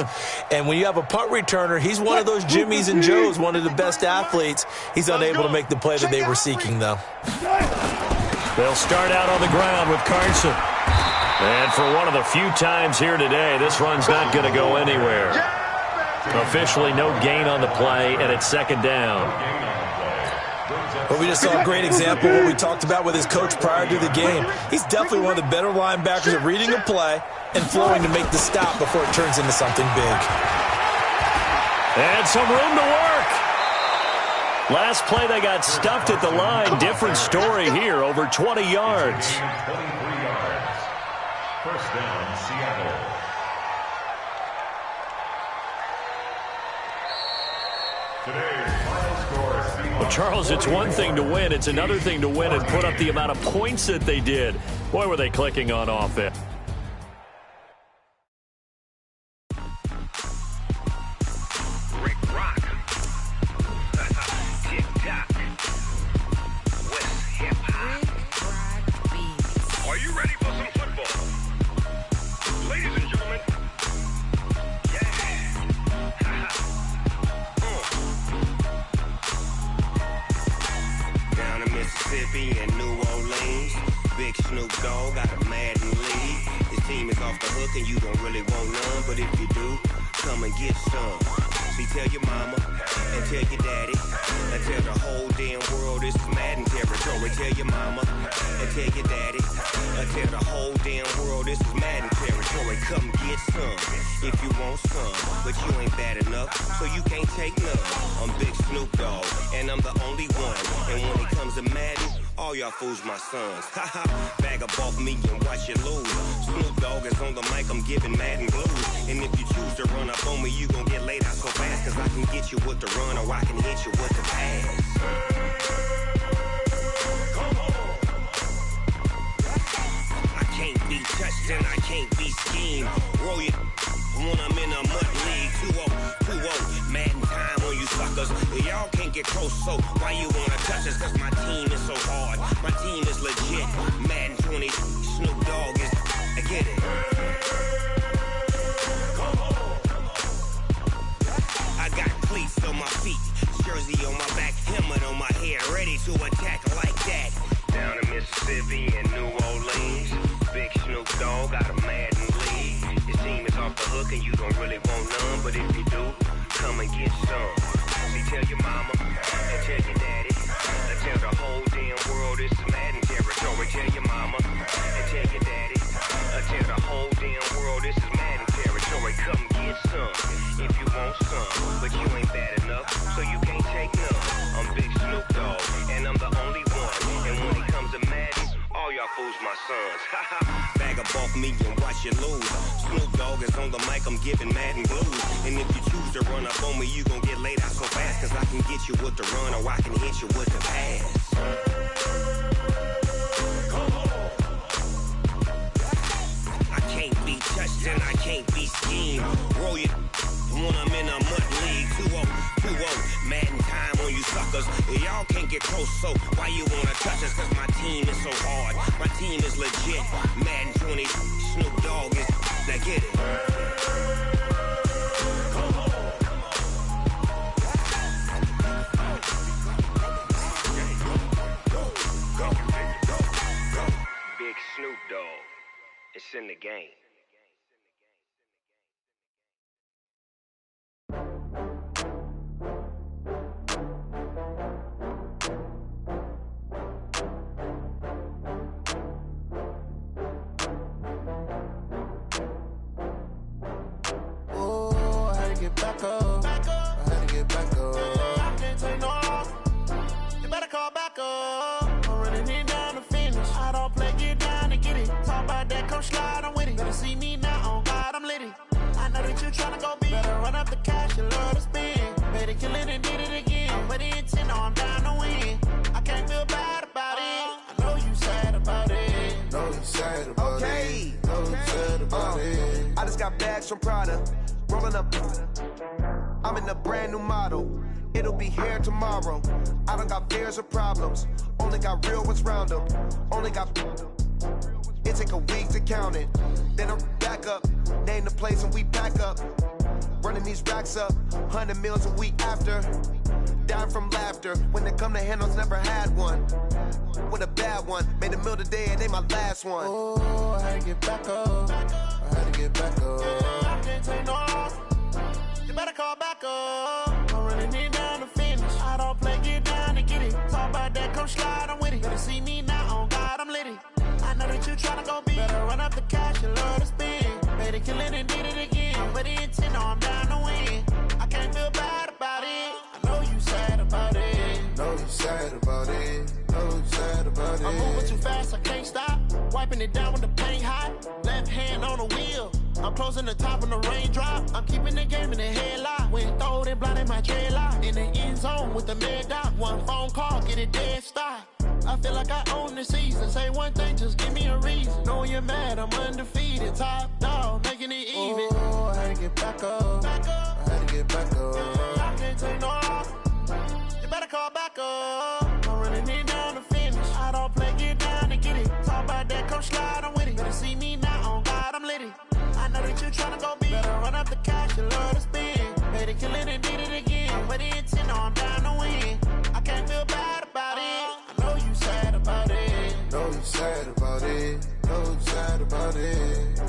And when you have a punt returner, he's one of those Jimmies and Joes, one of the best athletes. He's unable to make the play that they were seeking, though. They'll start out on the ground with Carson. And for one of the few times here today, this run's not going to go anywhere. Officially no gain on the play, and it's second down. Well, we just saw a great example of what we talked about with his coach prior to the game. He's definitely one of the better linebackers at reading a play and flowing to make the stop before it turns into something big. And some room to work. Last play, they got stuffed at the line. Different story here, over 20 yards. 23 yards. First down, Seattle. Well, Charles, it's one thing to win. It's another thing to win and put up the amount of points that they did. Boy, were they clicking on offense. Are you ready for some football? Ladies and gentlemen, Down in Mississippi and New Orleans, Big Snoop Dogg got a Madden lead. His team is off the hook and you don't really want none, but if you do, come and get some. See, tell your mama and tell your daddy and tell the whole damn world this is Madden territory. Tell your mama and tell your daddy and tell the whole damn world this is Madden territory. Come get some if you want some, but you ain't bad enough, so you can't take none. I'm Big Snoop Dogg and I'm the only one, and when it comes to Madden, all y'all fools my sons. Haha, bag up off me and watch you lose. Snoop Dogg is on the mic, I'm giving Madden blues. And if you choose to run up on me, you gon' get laid out so fast, cause I can get you with the run or I can hit you with the pass. I can't be touched and I can't be schemed. Roll you when I'm in a mud league. 2-0, Madden time on you suckers. Y'all can't get close, so why you wanna touch us? Cause my team is so hard, my team is legit. Madden 20, Snoop Dogg is, I get it. I got cleats on my feet, jersey on my back, helmet on my head, ready to attack like that. Down in Mississippi and New Orleans, Big Snoop Dogg got a Madden lead. His team is off the hook and you don't really want none, but if you do, come and get some. See, tell your mama and tell your daddy and tell the whole damn world this is Madden territory. Tell your mama and tell your daddy and tell the whole damn world this is Madden territory. Come get some if you want some, but you ain't bad enough, so you can't take none. I'm Big Snoop Dogg and I'm the only one, and when it comes to Madden, all y'all fools my sons. Bag up off me and watch you lose. Snoop Dogg is on the mic, I'm giving Madden blues. And if you choose to run up on me, you gon' get laid out so fast, cause I can get you with the run or I can hit you with the pass. I can't be touched and I can't be schemed. Roll you when I'm in a mud league. 2-0, Madden time on you suckers. Y'all can't get close, so why you wanna touch us? Cause my team is so hard, my team is legit. Madden 20, Snoop Dogg is, now get it. Big Snoop Dogg, it's in the game. Back up. got bags from Prada, rolling up. I'm in a brand new model. It'll be here tomorrow. I don't got fears or problems. Only got real ones round them. Only got. It take a week to count it. Then I'm back up. Name the place and we pack up. Running these racks up. 100 meals a week after. Dying from laughter. When it come to handles, never had one. With a bad one. Made a meal today and they my last one. Oh, I had to get back up. I had to get back up. I can't take no loss. You better call back up. I'm running it down to finish. I don't play, get down to get it. Talk about that, come slide, I'm with it. Better see me now, on God, I'm litty. I know that you tryna go big. Better run up the cash, you love to spend. Better kill it and did it again. I'm with the intent, no, I'm down to win. I can't feel bad about it. I know you sad about it. Know you sad about it. Know you sad about it. I'm moving too fast, I can't stop. Wiping it down with the paint hot. Left hand on the wheel. I'm closing the top on the raindrop. I'm keeping the game in the headlock. When throwed and blinded my dreadlock. In the end zone with the mad dot. One phone call, get it dead stop. I feel like I own the season. Say one thing, just give me a reason. Knowing you're mad, I'm undefeated. Top dog, making it even. Oh, I had to get back up. I had to get back up. I can't take no loss. You better call back up. I'm running it down to finish. I don't play, get down to get it. Talk about that, come slide, I'm with it. Better see me now, on God, I'm litty. I know that you tryna go big. Better run up the cash, you love to spend. Better kill it and did it again. I'm with the intent, no, I'm down to win. I can't feel bad about it. I know you sad about it. Know you sad about it. Know you sad about it.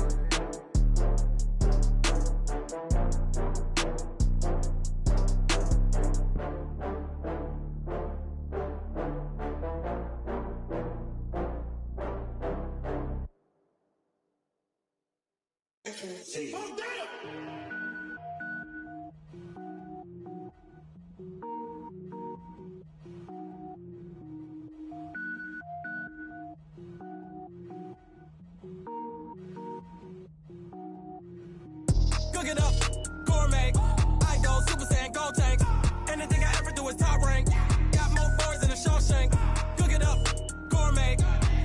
Cook it up, gourmet. I go Super Saiyan, gold tank. Anything I ever do is top rank. Got more boys than a Shawshank. Cook it up, gourmet.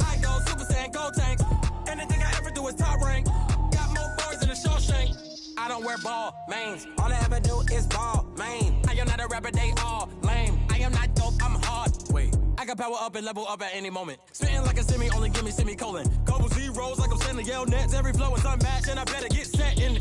I go Super Saiyan, gold tank. Anything I ever do is top rank. Got more boys than a Shawshank. I don't wear ball mains. All I ever do is ball main. I am not a rapper, they all lame. I am not dope, I'm hard. Wait, I can power up and level up at any moment. Spitting like a semi, only give me semicolon. Couple zeros like I'm sending yell nets. Every flow is unmatched and I better get set in.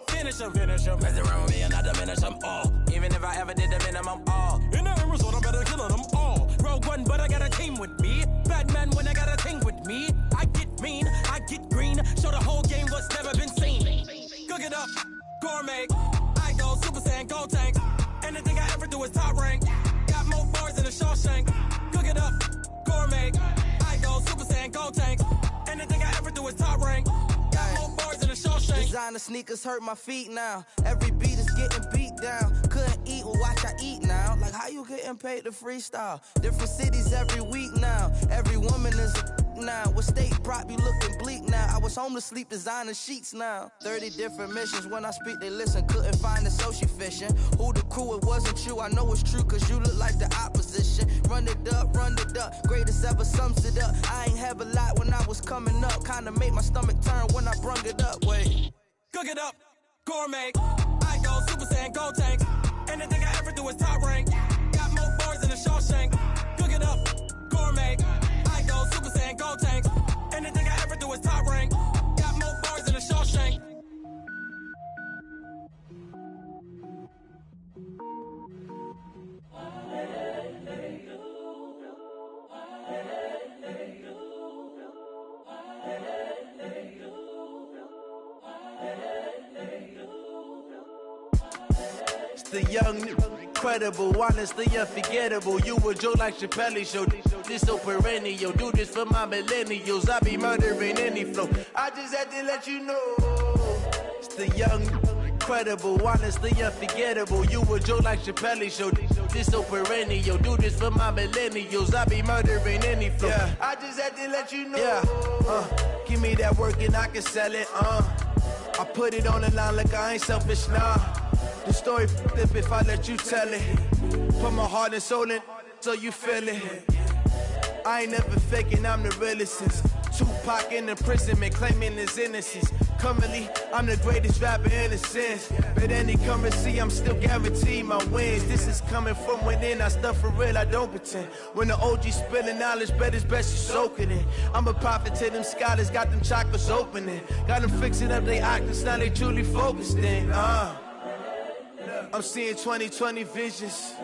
Finish him. Mess around with me and I diminish them all. Even if I ever did the minimum all. In the end result, I'm better killing them all. Rogue one, but I got a team with me. Batman when I got a team with me. I get mean, I get green. Show the whole game what's never been seen. Cook it up, gourmet. I go Super Saiyan, gold tank. Anything I ever do is top rank. Got more bars than a Shawshank. Cook it up, gourmet. I go Super Saiyan, gold tank. Anything I ever do is top rank. Got more bars than a Shawshank. Designer sneakers hurt my feet now. Every beat is getting beat down. Couldn't eat, well watch I eat now. Like how you getting paid to freestyle? Different cities every week now. Every woman is a now. What state prop you looking bleak now? I was home to sleep designing sheets now. 30 different missions. When I speak they listen. Couldn't find it so she fishing. Who the crew? It wasn't you. I know it's true cause you look like the opposition. Run it up. Greatest ever sums it up. I ain't have a lot when I was coming up. Kinda made my stomach turn when I brung it up. Wait. Cook it up, gourmet. I go Super Saiyan, gold tank. Anything I ever do is top rank. Got more bars than a Shawshank. Cook it up, gourmet. I go Super Saiyan, gold tank. Anything I ever do is top rank. Got more bars than a Shawshank. The young, incredible, honestly unforgettable. You a joke like Jdpickle show. This so perennial. Do this for my millennials. I be murdering any flow. I just had to let you know. It's the young, incredible, honestly unforgettable. You a joke like Jdpickle show. This so perennial. Do this for my millennials. I be murdering any flow. Yeah. I just had to let you know. Yeah. Give me that work and I can sell it. I put it on the line like I ain't selfish, nah. The story flip if I let you tell it. Put my heart and soul in so you feel it. I ain't never faking, I'm the realest since Tupac in imprisonment, claiming his innocence. Currently, I'm the greatest rapper in a sense. But any currency, I'm still guaranteed my wins. This is coming from within, I stuff for real, I don't pretend. When the OG spilling knowledge, bet it's best you soak it in. I'm a prophet to them scholars, got them chakras opening. Got them fixing up they octaves, now they truly focused in. I'm seeing 2020 visions.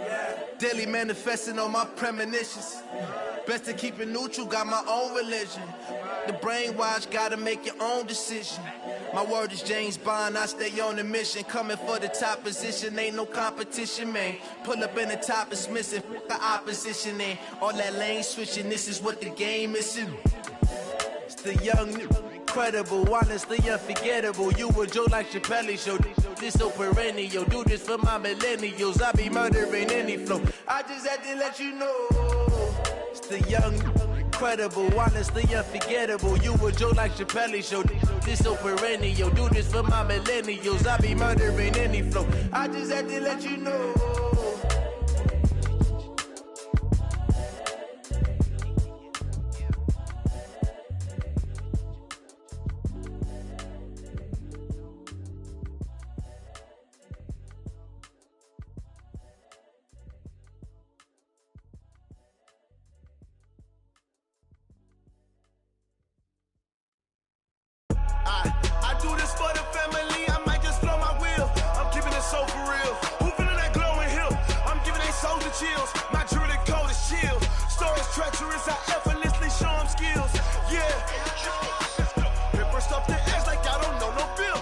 Daily manifesting on my premonitions. Best to keep it neutral, got my own religion. The brainwash, gotta make your own decision. My word is James Bond, I stay on the mission. Coming for the top position, ain't no competition, man. Pull up in the top, it's missing, the opposition ain't. All that lane switching, this is what the game is. It's the young, incredible, honestly unforgettable. You a joke like Jdpickle-jamieca. This so perennial, do this for my millennials. I be murdering any flow. I just had to let you know. It's the young, incredible, honestly unforgettable. You a joke like Jdpickle-jamieca. This so perennial, do this for my millennials. I be murdering any flow. I just had to let you know. I do this for the family, I might just blow my wheel. I'm keeping it so for real. Who feeling that glowing hill? I'm giving they souls the chills. My jewelry code is chill. Stories treacherous, I effortlessly show them skills. Yeah. It burst off the edge like I don't know no feel.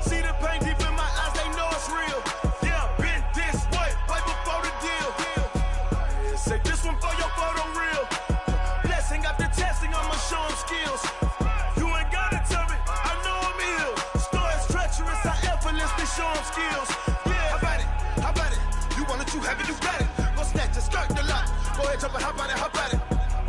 See the pain deep in my eyes, they know it's real. Yeah, been this way, right before the deal. Say this one for your photo real. Blessing after testing, I'ma show them skills. Show them skills. Yeah, how about it? You want it, you have it, you got it. Go snatch it, skirt the lot. Go ahead, jump it, how about it?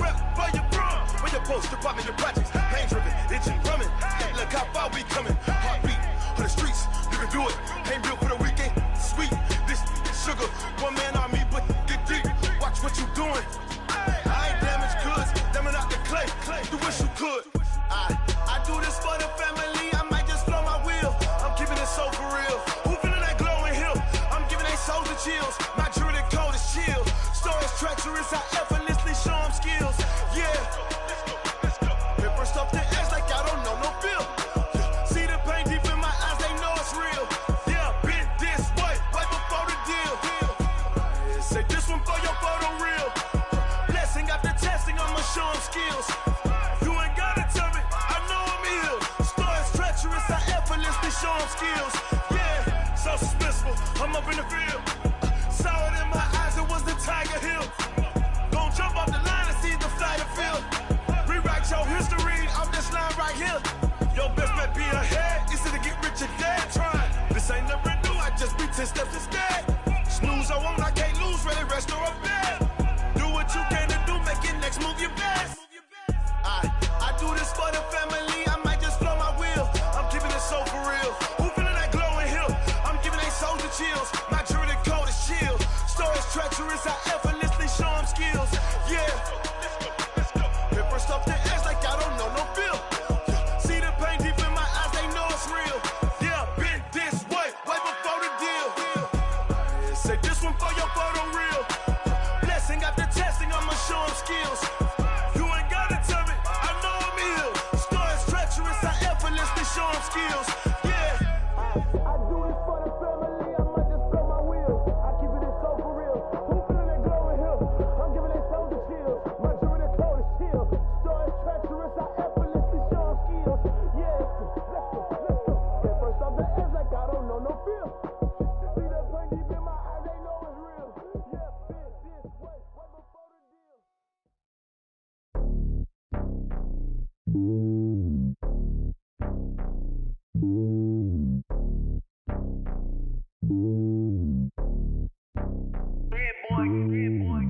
Rep for your bro, for your post, your pop, your projects. Pain driven, itching, drumming. Look how far we coming. Heartbeat for the streets, you can do it. Ain't built for the weekend, sweet. This sugar, one man army, but get deep. Watch what you doing. I ain't damaged goods, damn out the clay. You wish you could. I do this for the family. I might just blow my wheel. I'm keeping it so for real. Who feeling that glowing hill? I'm giving they souls the chills. My jewelry code is chill. Stories treacherous, I effortlessly show them skills. Yeah. It burst off the edge like I don't know no feel. See the pain deep in my eyes, they know it's real. Yeah, been this way, right before the deal. Say this one for your photo real. Blessing after testing, I'ma show them skills. Show them skills, yeah, so suspenseful. I'm up in the field, saw it in my eyes, it was the Tiger Hill. Gon' jump off the line and see the fly the field. Rewrite your history off this line right here. Your best bet be ahead, easy to get rich or dead. Trying, this ain't never new, I just be 10 steps instead. Snooze I won't, I can't lose, ready, rest or up bed. Do what you can to do, make your next move your best. I do this for the family, I might just blow my wheel. I'm keeping it so for real. Who feeling that glowing hill? I'm giving they souls the chills. My jewelry code is chill. Stories treacherous, I effortlessly show them skills. Yeah. It burst off the edge like I don't know no feel. See the pain deep in my eyes, they know it's real. Yeah, been this way, right before the deal. Say this one for your photo real. Blessing after testing, I'ma show them skills. Show them skills, yeah. I do this for the family, I might just blow my wheel. I keep it so for real. Who feeling that glowing hill? I'm giving they souls the chills. My jewelry code is chill. Stories treacherous, I effortlessly show them skills. Yeah, let's go. Get first off the edge like I don't know no feel. See that pain deep in my eyes, they know it's real. Yeah, been this way, right before the deal.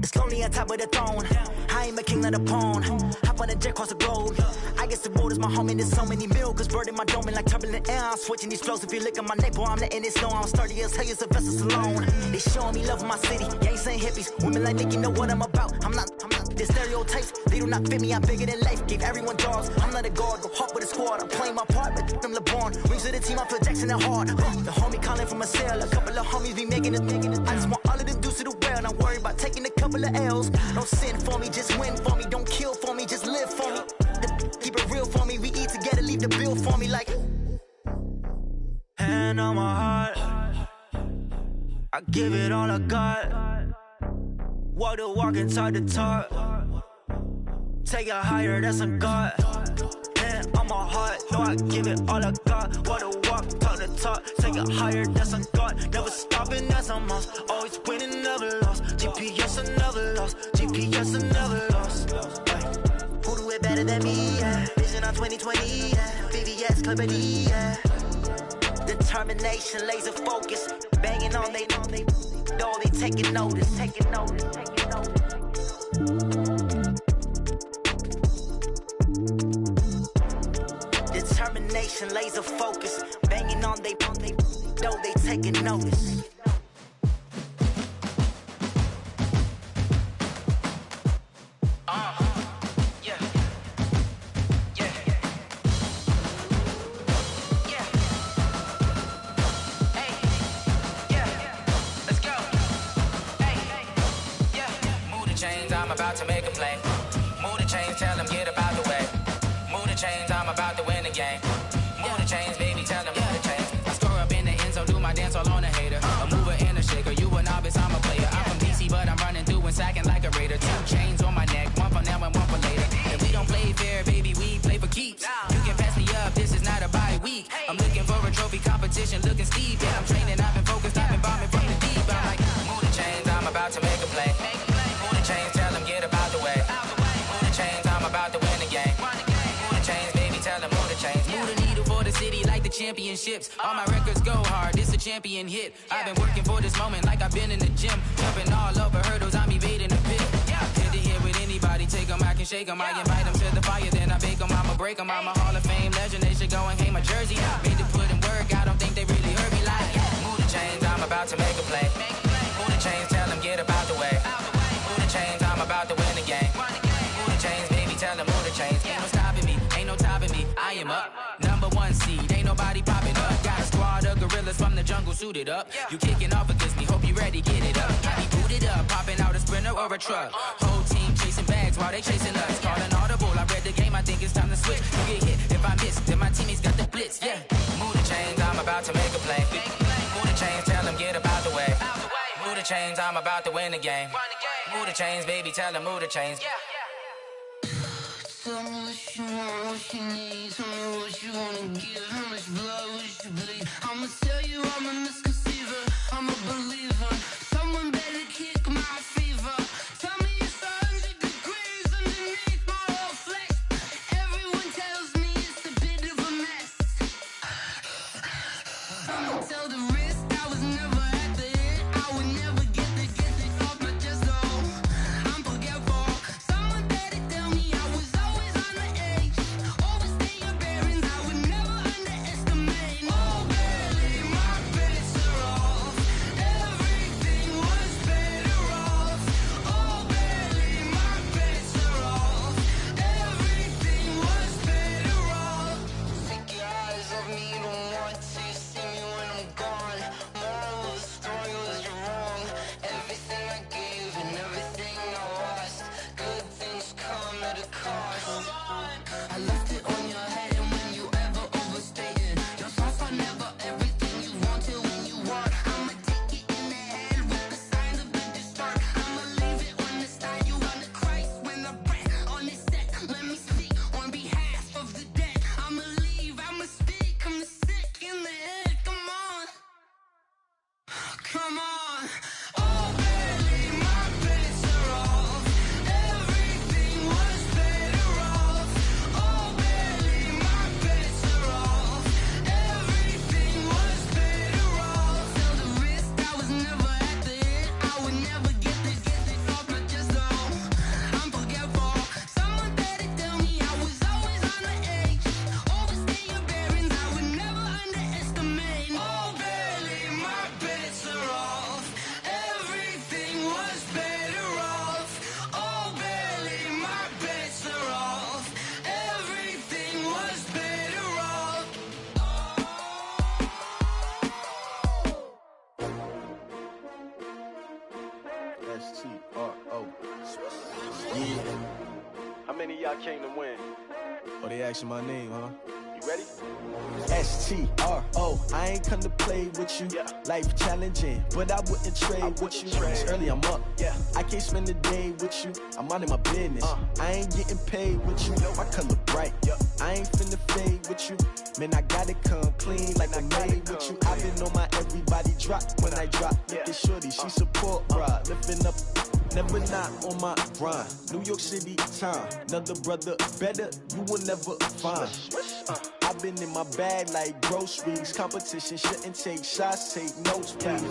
It's lonely on top of the throne. I ain't a king, not a pawn. Hop on a jet across the globe. I guess the world is my home and there's so many milkers. Bird in my dome and like turbulent air. I'm switching these flows. If you look at my neck, boy, I'm letting it snow. I'm sturdy as hell, as a vessel alone. They showing me love in my city. Gangs ain't hippies. Women like Nicky know what I'm about. I'm not The stereotypes, they do not fit me. I'm bigger than life. Gave everyone dogs. I'm not a guard. Go hop with a squad. I'm playing my part, but them LeBron. Rings to the team. I feel Jackson and hard. The homie calling from a cell. A couple of homies be making it. I just want all of them dudes to do well. Not worry about taking a couple of L's. Don't sin for me, just win for me. Don't kill for me, just live for me. Keep it real for me. We eat together, leave the bill for me like. Hand on my heart, I give it all I got. Walk the walk and talk the talk. Take it higher, that's a God. Hand on my heart, no, I give it all I got. Walk the walk, talk the talk. Take it higher, that's a God. Never stopping, that's a must. Always winning, never lost. GPS, I never lost. GPS, I never lost. Who do it better than me? Yeah. Vision on 2020. Yeah. VVS, Clippity. Yeah. Determination, laser focus, banging on they taking notice. Determination, laser focus, banging on they taking notice. About to make a play. Move the chains, tell them get about the way. Move the chains, I'm about to win the game. Move the chains, baby, tell them move the chains. I score up in the end zone, do my dance all on a hater. A mover and a shaker, you a novice, I'm a player. I'm from DC, but I'm running through and sacking like a raider. 2 chains on my neck, one for now and one for later. And we don't play fair, baby, we play for keeps. You can pass me up, this is not a bye week. I'm looking for a trophy competition, looking steep. Yeah, I'm training, I've been focused, I've been bombing from the deep. I'm like, move the chains, I'm about to make a play. Move the chains, tell them get about the way. Move the chains, I'm about to win the game. Move the chains, baby, tell them move the chains. Move the needle for the city like the championships. All my records go hard, this a champion hit. I've been working for this moment like I've been in the gym. Jumping all over hurdles, I'm evading the pit. Hit the hit with anybody, take them, I can shake them. I invite them to the fire, then I bake them, I'ma break them. I'm a Hall of Fame legend, they should go and hang my jersey. Made to put in work, I don't think they really heard me like. Move the chains, I'm about to make a play. Move the chains, tell them get about the way. Move the chains, I'm about to win the game. Move the chains, baby, tell them move the chains. Ain't no stopping me, ain't no topping me. I am up, number 1 seed, ain't nobody popping up. Got a squad of gorillas from the jungle suited up. You kicking off against me, hope you ready, get it up. I be booted up, popping out a sprinter or a truck. Whole team chasing bags while they chasing us. Calling audible, I read the game, I think it's time to switch. You get hit, if I miss, then my teammates got the blitz, yeah. Move the chains, I'm about to make a play. Move the chains, tell them get about the way. Move the chains, I'm about to win the game. Move the chains, baby, tell them move the chains. Tell me what you want, what you need. Tell me what you wanna give. How much blood would you bleed? I'ma tell you I'm a misconceiver. I'm a believer. Someone better kick my fever. Tell me it's 100 degrees underneath my whole flesh. Everyone tells me it's a bit of a mess. I'ma tell the risk I was never at the end. I would never get the off my chest. Oh, I'm forgetful. Someone better tell me I was always on the edge. Overstay your bearings, I would never underestimate. Oh, barely, my bets are off. I came to win. Oh, they asking my name, huh? You ready? S-T-R-O, I ain't come to play with you. Life challenging, but I wouldn't trade with you. It's early, I'm up. I can't spend the day with you. I'm minding my business. I ain't getting paid with you. My color bright. I ain't finna fade with you. Man, I gotta come clean like I made with you. I've been on my everybody drop when I drop. Look at shorty, she support ride. Lifting up, never not on my grind. New York City time, another brother better, you will never find. I've been in my bag like groceries. Competition shouldn't take shots, take notes, please.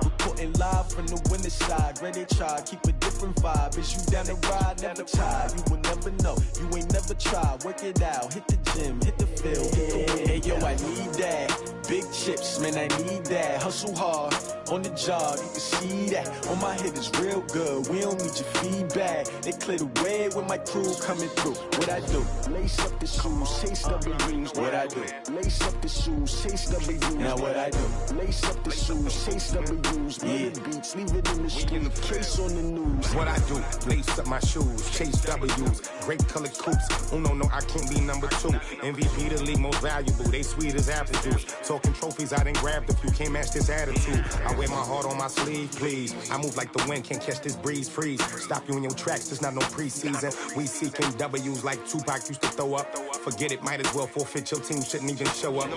Reporting live from the winter side. Ready to try, keep a different vibe. Is you down the ride, never tired. You will never know, you ain't never tried. Work it out, hit the gym, hit the field, hit the wind. Hey yo, I need that. Big chips, man, I need that. Hustle hard, on the job, you can see that. On my head is real good, we don't need your feedback. They clear the way with my crew coming through. What I do? Lace up the shoes, chase W's. What I do? Lace up the shoes, chase W's. Now what I do? Lace up the shoes, chase W's. Yeah, beats, leave it in the street, case on the news. What I do? Lace up my shoes, chase W's. Grape colored coops. Uno, no, I can't be number 2. MVP the league most valuable. They sweet as apple juice. Talking trophies, I done grabbed a few. Can't match this attitude. I wear my heart on my sleeve, please. I move like the wind, can't catch this breeze, freeze. Stop you in your tracks, there's not no preseason. We seeking W's like Tupac used to throw up. Forget it, might as well forfeit, your team shouldn't even show up.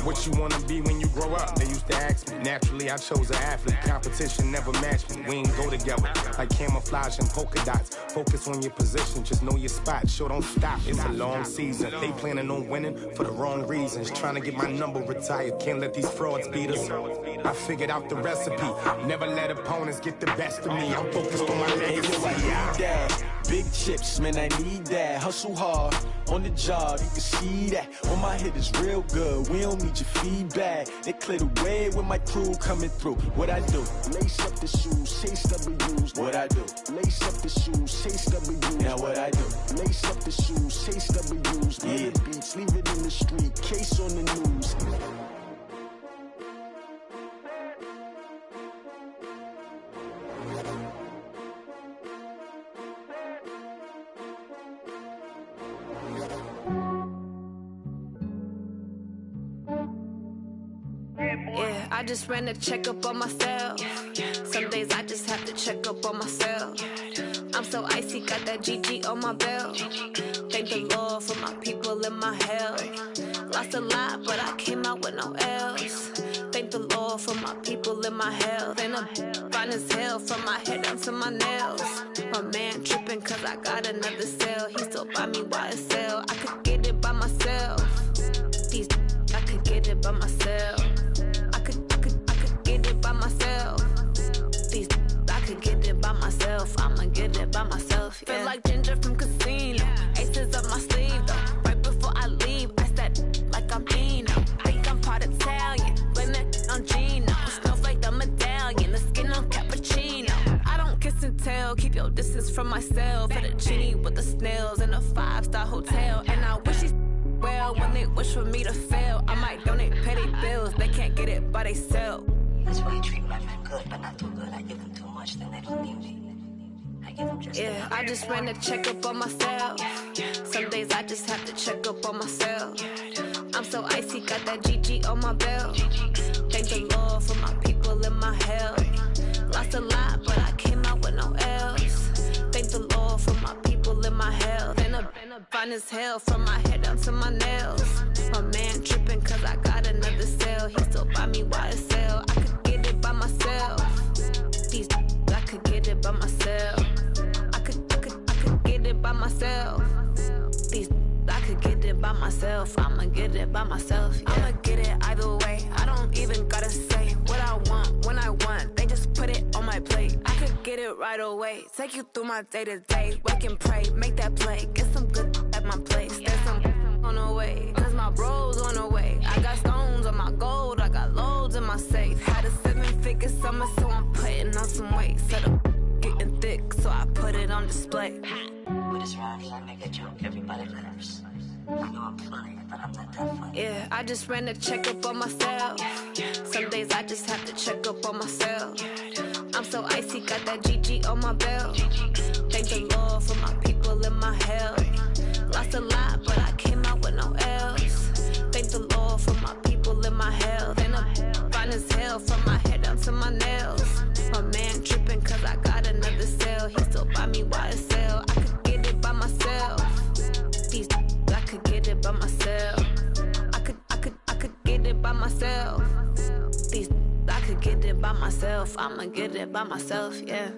What you wanna be when you grow up? They used to ask me. Naturally, I chose an athlete. Competition never matched me. We ain't go together like camouflage and polka dots. Focus on your position, just know your spot. Sure, don't stop, it's a long season. They planning on winning for the wrong reasons. Trying to get my number retired, can't let these frauds beat us. I figured out the recipe. Never let opponents get the best of me. I'm focused on my legacy. I need that. Big chips, man, I need that. Hustle hard, on the job, you can see that. On my head is real good, we don't need your feedback. They clear the way with my crew coming through. What I do? Lace up the shoes, chase W's. What I do? Lace up the shoes, chase W's. Now what I do? Lace up the shoes, chase W's. Yeah, beats, leave it in the street, case on the news. Yeah, I just ran a checkup on myself. Some days I just have to check up on myself. I'm so icy, got that GG on my belt. Thank the Lord for my people in my health. Lost a lot, but I came out with no L's. Thank the Lord for my people in my health. And I'm fine as hell from my head down to my nails. My man tripping cause I got another cell. He still buy me YSL. I could get it by myself. These I could get it by myself. I could get it by myself. These I could get it by myself. I'ma get it by myself. Yeah. Feel like Ginger from Casino. Aces up my sleeve though. Right before I leave, I said like I'm Dino. Think I'm part Italian, blame that on Gino. Snowflake the medallion, the skin on cappuccino. I don't kiss and tell, keep your distance from myself. Fettuccine with the snails in a 5-star hotel. And I wish he's well when they wish for me to fail. I might donate petty bills, they can't get it by themselves. That's why you treat my friend good, but not too good. I give them too much, then they don't need me. I give them just yeah, I just ran a checkup on myself. Some days I just have to check up on myself. I'm so icy, got that GG on my belt. Thank the Lord for my people in my health. Lost a lot, but I came out with no L's. Thank the Lord for my people in my health. And I'm fine as hell from my head down to my nails. My man tripping cause I got another cell. He still buy me YSL. I could get it by myself. These I could get it by myself. I could get it by myself. These I could get it by myself. I'ma get it by myself. Yeah. I'ma get it either way. I don't even gotta say what I want when I want. They just put it on my plate. I could get it right away. Take you through my day to day. Wake and pray, make that play. Get some good at my place. There's some on the way. Cause my bro's on the way. I got stones on my gold. I got loads in my safe. Had a 7-figure summer, so I'm putting on some weight. Set up getting thick, so I put it on display. With this round, I make a joke, everybody laughs. I know I'm funny, but I'm not that funny. Yeah, I just ran a checkup on myself. Some days I just have to check up on myself. I'm so icy, got that GG on my belt. Thank the Lord for my people in my health. lost a lot, but I came out with no L's. Thank the Lord for my people in my health. And I'm fine as hell from my head down to my nails. My man tripping cause I got another sale. He still buy me YSL. I could get it by myself. These I could get it by myself. I could get it by myself. These I could get it by myself. I'ma get it by myself, yeah.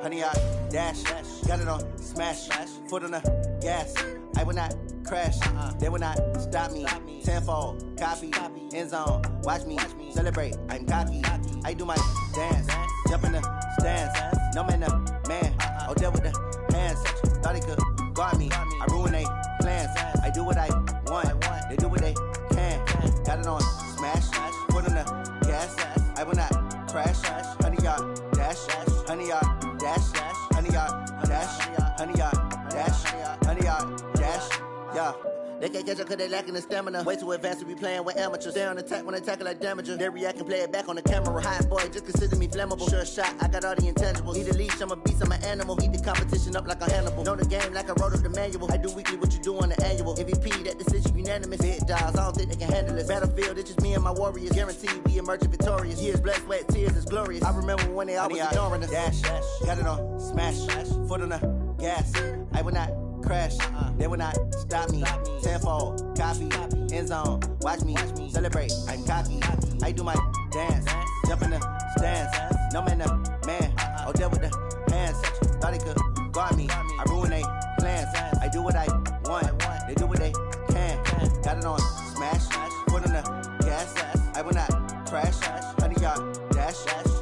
Honey, I dash, got it on smash, foot on the gas. I will not crash, they will not stop me. Tenfold, copy, end zone, watch me celebrate. I'm cocky, I do my dance, jump in the stands. No man, the man, oh, deal with the hands. Thought he could guard me, I ruin they plans. I do what I want, they do what they can. Got it on smash, foot on the gas. I will not crash, honey, y'all dash, honey, y'all dash, honey, y'all dash, honey, y'all dash, honey, y'all dash, yeah. They can't catch up cause they lacking the stamina. Way too advanced to be playing with amateurs. Stay on attack when I tackle like damager. They react and play it back on the camera. Hot boy, just consider me flammable. Sure shot, I got all the intangibles. Need a leash, I'm a beast, I'm an animal. Eat the competition up like a Hannibal. Know the game like I wrote up the manual. I do weekly what you do on the annual. MVP, that decision unanimous. Big dials, I don't think they can handle it. Battlefield, it's just me and my warriors. Guaranteed we emerging victorious. Years, blood, sweat, tears, it's glorious. I remember when they always ignoring us. Dash, got it on smash, foot on the gas. I will not crash, they will not stop me. Tenfold, copy, end zone, watch me celebrate. I'm cocky, I do my dance, jump in the stands. No man, the man, oh, deal with the hands. Thought he could guard me, I ruin they plans. I do what I want, they do what they can. Got it on smash, foot on the gas. I will not crash, honey, y'all dash,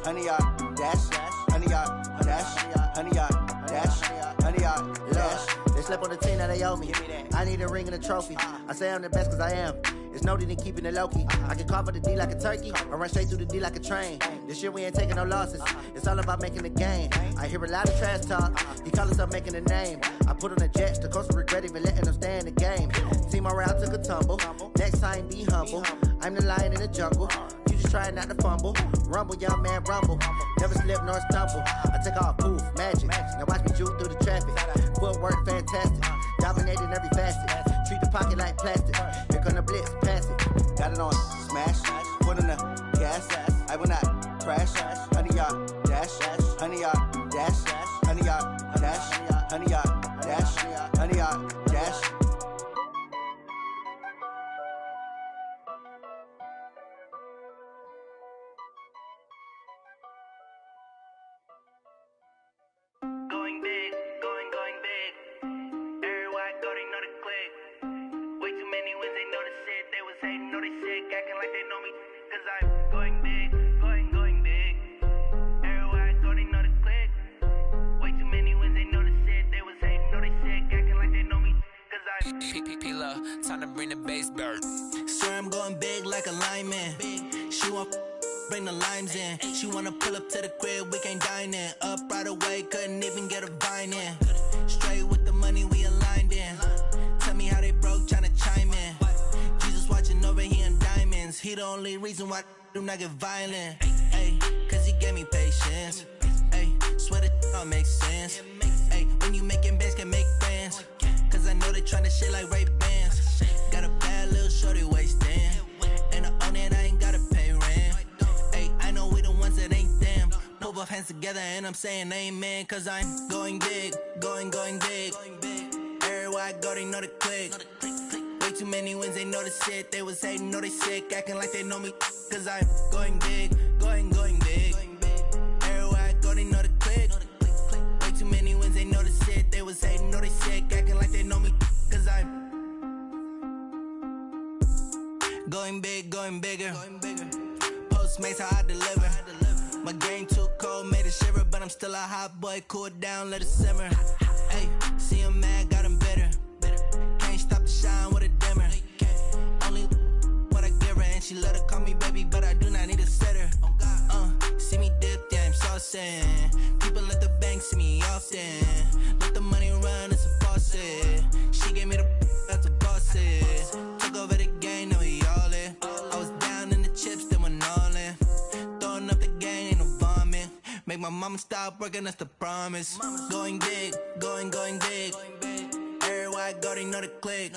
honey, y'all dash, honey, y'all dash, honey, y'all dash, honey, y'all dash. They slept on the team that they owe me. I need a ring and a trophy. I say I'm the best cause I am. It's no need in keeping it low-key. I can carve up the D like a turkey or run straight through the D like a train. This year we ain't taking no losses. It's all about making the game. I hear a lot of trash talk. He call himself making a name. I put on the jets. The coach will regret even letting them stay in the game. Team around took a tumble. Next time be humble. I'm the lion in the jungle. You just trying not to fumble. Rumble, young man, rumble. Never slip nor stumble. I take off, poof, magic. Now watch me juke through the traffic. Footwork fantastic. Dominating every facet. Treat the pocket like plastic. Here come the blitz, pass it. Got it on smash, foot on the gas. I will not crash. Honey, y'all dash, honey, y'all dash, honey, y'all dash, honey, y'all dash, honey, y'all dash. Going big, going big. Everywhere I go, they know the click. Way too many wins, they know the shit. They was hating, know they sick, acting like they know me. Cause I'm going big, going big. Everywhere I go, they know the click. Way too many wins, they know the shit. They was hating, know they sick, acting like they know me. Cause I'm P-P-P-Love, time to bring the bass bird. Swear I'm going big like a lineman. She want bring the limes in. She wanna pull up to the crib, we can't dine in. Up right away, couldn't even get a vine in. Straight with the money we aligned in. Tell me how they broke, tryna chime in. Jesus watching over here in diamonds. He the only reason why I do not get violent. Ay, cause he gave me patience. Ay, swear that all makes sense. Ay, when you making bands, can make friends. Cause I know they tryna shit like Ray Bans. Got a bad little shorty wasting. And I own it, I ain't gotta pay rent. Ay, I know we the ones that ain't them. Put both hands together and I'm saying amen. Cause I'm going big, going big. Everywhere I go, they know the click. Way too many wins, they know the shit. They was hating, know they sick, acting like they know me. Cause I'm going big, going big. Everywhere I go, they know the click. Way too many wins, they know the shit. They was hating, know they sick, acting like they know me. Cause I'm going big, going bigger. Postmates, how I deliver. My game too cold, made it shiver. But I'm still a hot boy, cool it down, let it simmer. Hey, see him mad, got him bitter. heartbreaking, that's the promise. Going big, going big. Everywhere I go, they know the click.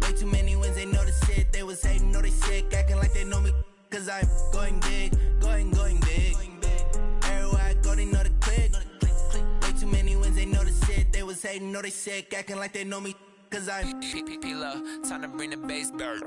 Way too many wins, they know the shit. They was hating, know they sick, acting like they know me. Cause I'm going big, going big. Everywhere I go, they know the click. Way too many wins, they know the shit. They was hating, know they sick, acting like they know me. Cause I'm P-Lo, time to bring the bass bird.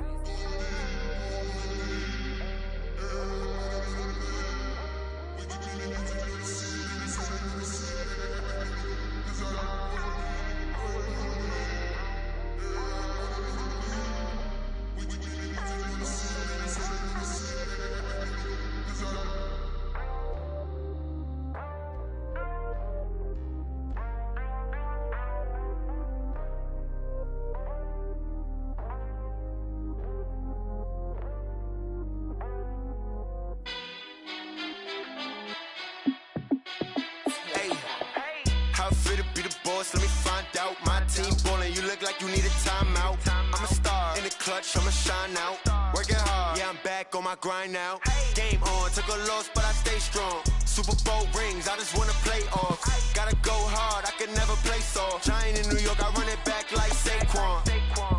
Let me find out. My team ballin', you look like you need a timeout. I'm a star in the clutch, I'ma shine out. Working hard, yeah, I'm back on my grind now. Game on, took a loss, but I stay strong. Super Bowl rings, I just wanna play off. Gotta go hard, I can never play soft. Giant in New York, I run it back like Saquon.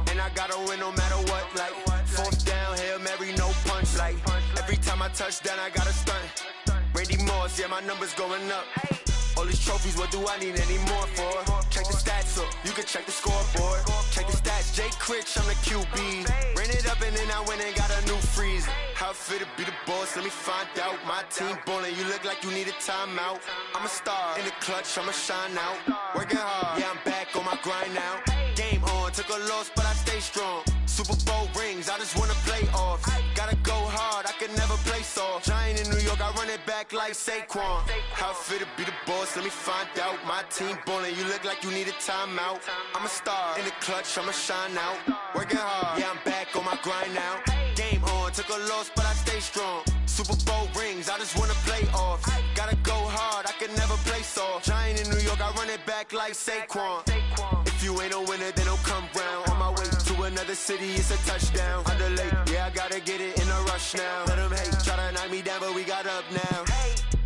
And I gotta win no matter what, like fourth down, Hail Mary, no punch. Like every time I touch down, I gotta stunt. Randy Moss, yeah, my numbers going up. All these trophies, what do I need any more for? Check the stats up, you can check the scoreboard. Check the stats, Jay Critch, I'm the QB. Ran it up and then I went and got a new freeze. How it feel to be the boss, let me find out. My team ballin', you look like you need a timeout. I'm a star in the clutch, I'ma shine out. Working hard, yeah, I'm back on my grind now. Game on, took a loss, but I stay strong. Super Bowl rings, I just wanna play off. Gotta go hard, I can never play soft. Giant in New York, I run it back like Saquon. How it feel to be the boss, let me find out. My team ballin', you look like you need a timeout. I'm a star in the clutch, I'ma shine out. Working hard, yeah, I'm back on my grind now. Game on, took a loss, but I stay strong. Super Bowl rings, I just wanna play off. Gotta go hard, I can never play soft. Giant in New York, I run it back like Saquon. If you ain't a winner, then don't come round. On my way to another city, it's a touchdown. Underlay, yeah, I gotta get it in a rush now. Let them hate, try to knock me down, but we got up now.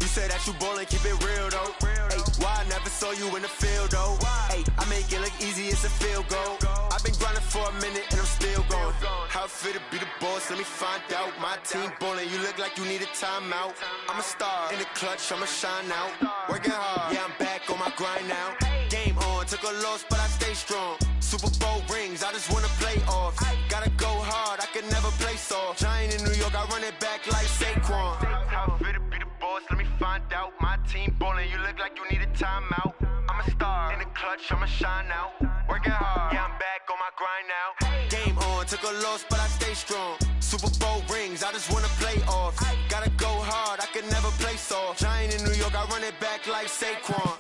You say that you ballin', keep it real though. Hey, why I never saw you in the field though? Hey, I make it look easy, it's a field goal. I've been grinding for a minute and I'm still going. How it feel to be the boss, let me find out. My team ballin', you look like you need a timeout. I'm a star in the clutch, I'ma shine out. Working hard, yeah, I'm back on my grind now. Game on, took a loss, but I stay strong. Super Bowl rings, I just wanna play off. Gotta go hard, I can never play soft. Giant in New York, I run it back like Saquon. How it feel to be the boss, let me find out. My team ballin', you look like you need a timeout. I'm a star in the clutch, I'ma shine out. Working hard, yeah, I'm back on my grind now. Game on, took a loss, but I stay strong. Super Bowl rings, I just wanna play off. Gotta go hard, I can never play soft. Giant in New York, I run it back like Saquon.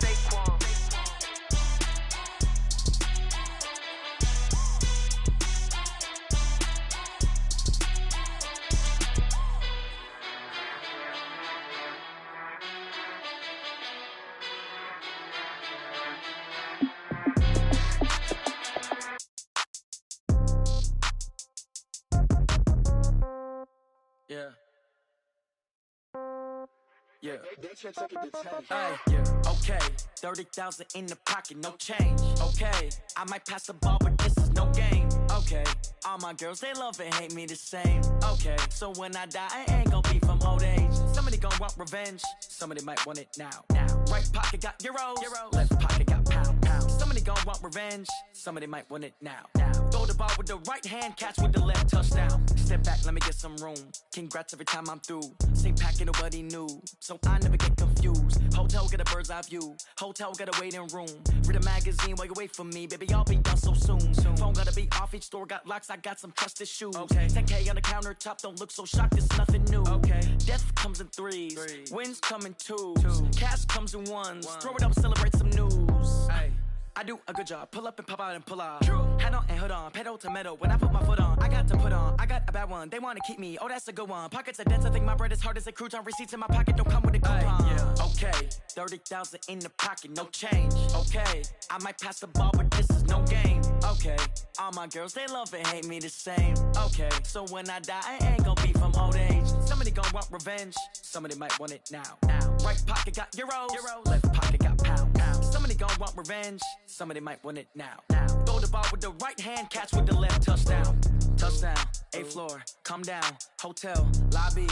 Yeah. Yeah. Hey, yeah. Okay. 30,000 in the pocket, no change. Okay. I might pass the ball, but this is no game. Okay. All my girls, they love and hate me the same. Okay. So when I die, I ain't gonna be from old age. Somebody gonna want revenge. Somebody might want it now. Right pocket got euros. Left pocket got pound. Somebody gonna want revenge. Somebody might want it now. Throw the ball with the right hand, catch with the left, touchdown. Step back, let me get some room. Congrats every time I'm through. Same packet, nobody knew. So I never get confused. Hotel get a bird's eye view. Hotel get a waiting room. Read a magazine while you wait for me. Baby, I'll be done so soon. Phone gotta be off, each store got locks. I got some trusted shoes. Okay. 10K on the countertop, don't look so shocked, it's nothing new. Okay. Death comes in threes. Wins come in twos. Cash comes in ones. Throw it up, celebrate some news. Hey. I do a good job, pull up and pop out and pull off. Hat on and hood on, pedal to metal. When I put my foot on, I got to put on. I got a bad one, they wanna keep me. Oh, that's a good one. Pockets are dense, I think my bread is hard as a crouton. Receipts in my pocket don't come with a coupon. Yeah. Okay, 30,000 in the pocket, no change. Okay, I might pass the ball, but this is no game. Okay, all my girls, they love and hate me the same. Okay, so when I die, I ain't gonna be from old age. Somebody gonna want revenge, somebody might want it now. Right pocket got euros, left pocket got pound. Somebody gon' want revenge, somebody might want it now. Throw the ball with the right hand, catch with the left, touchdown. Touchdown, 8th floor, come down, hotel, lobby.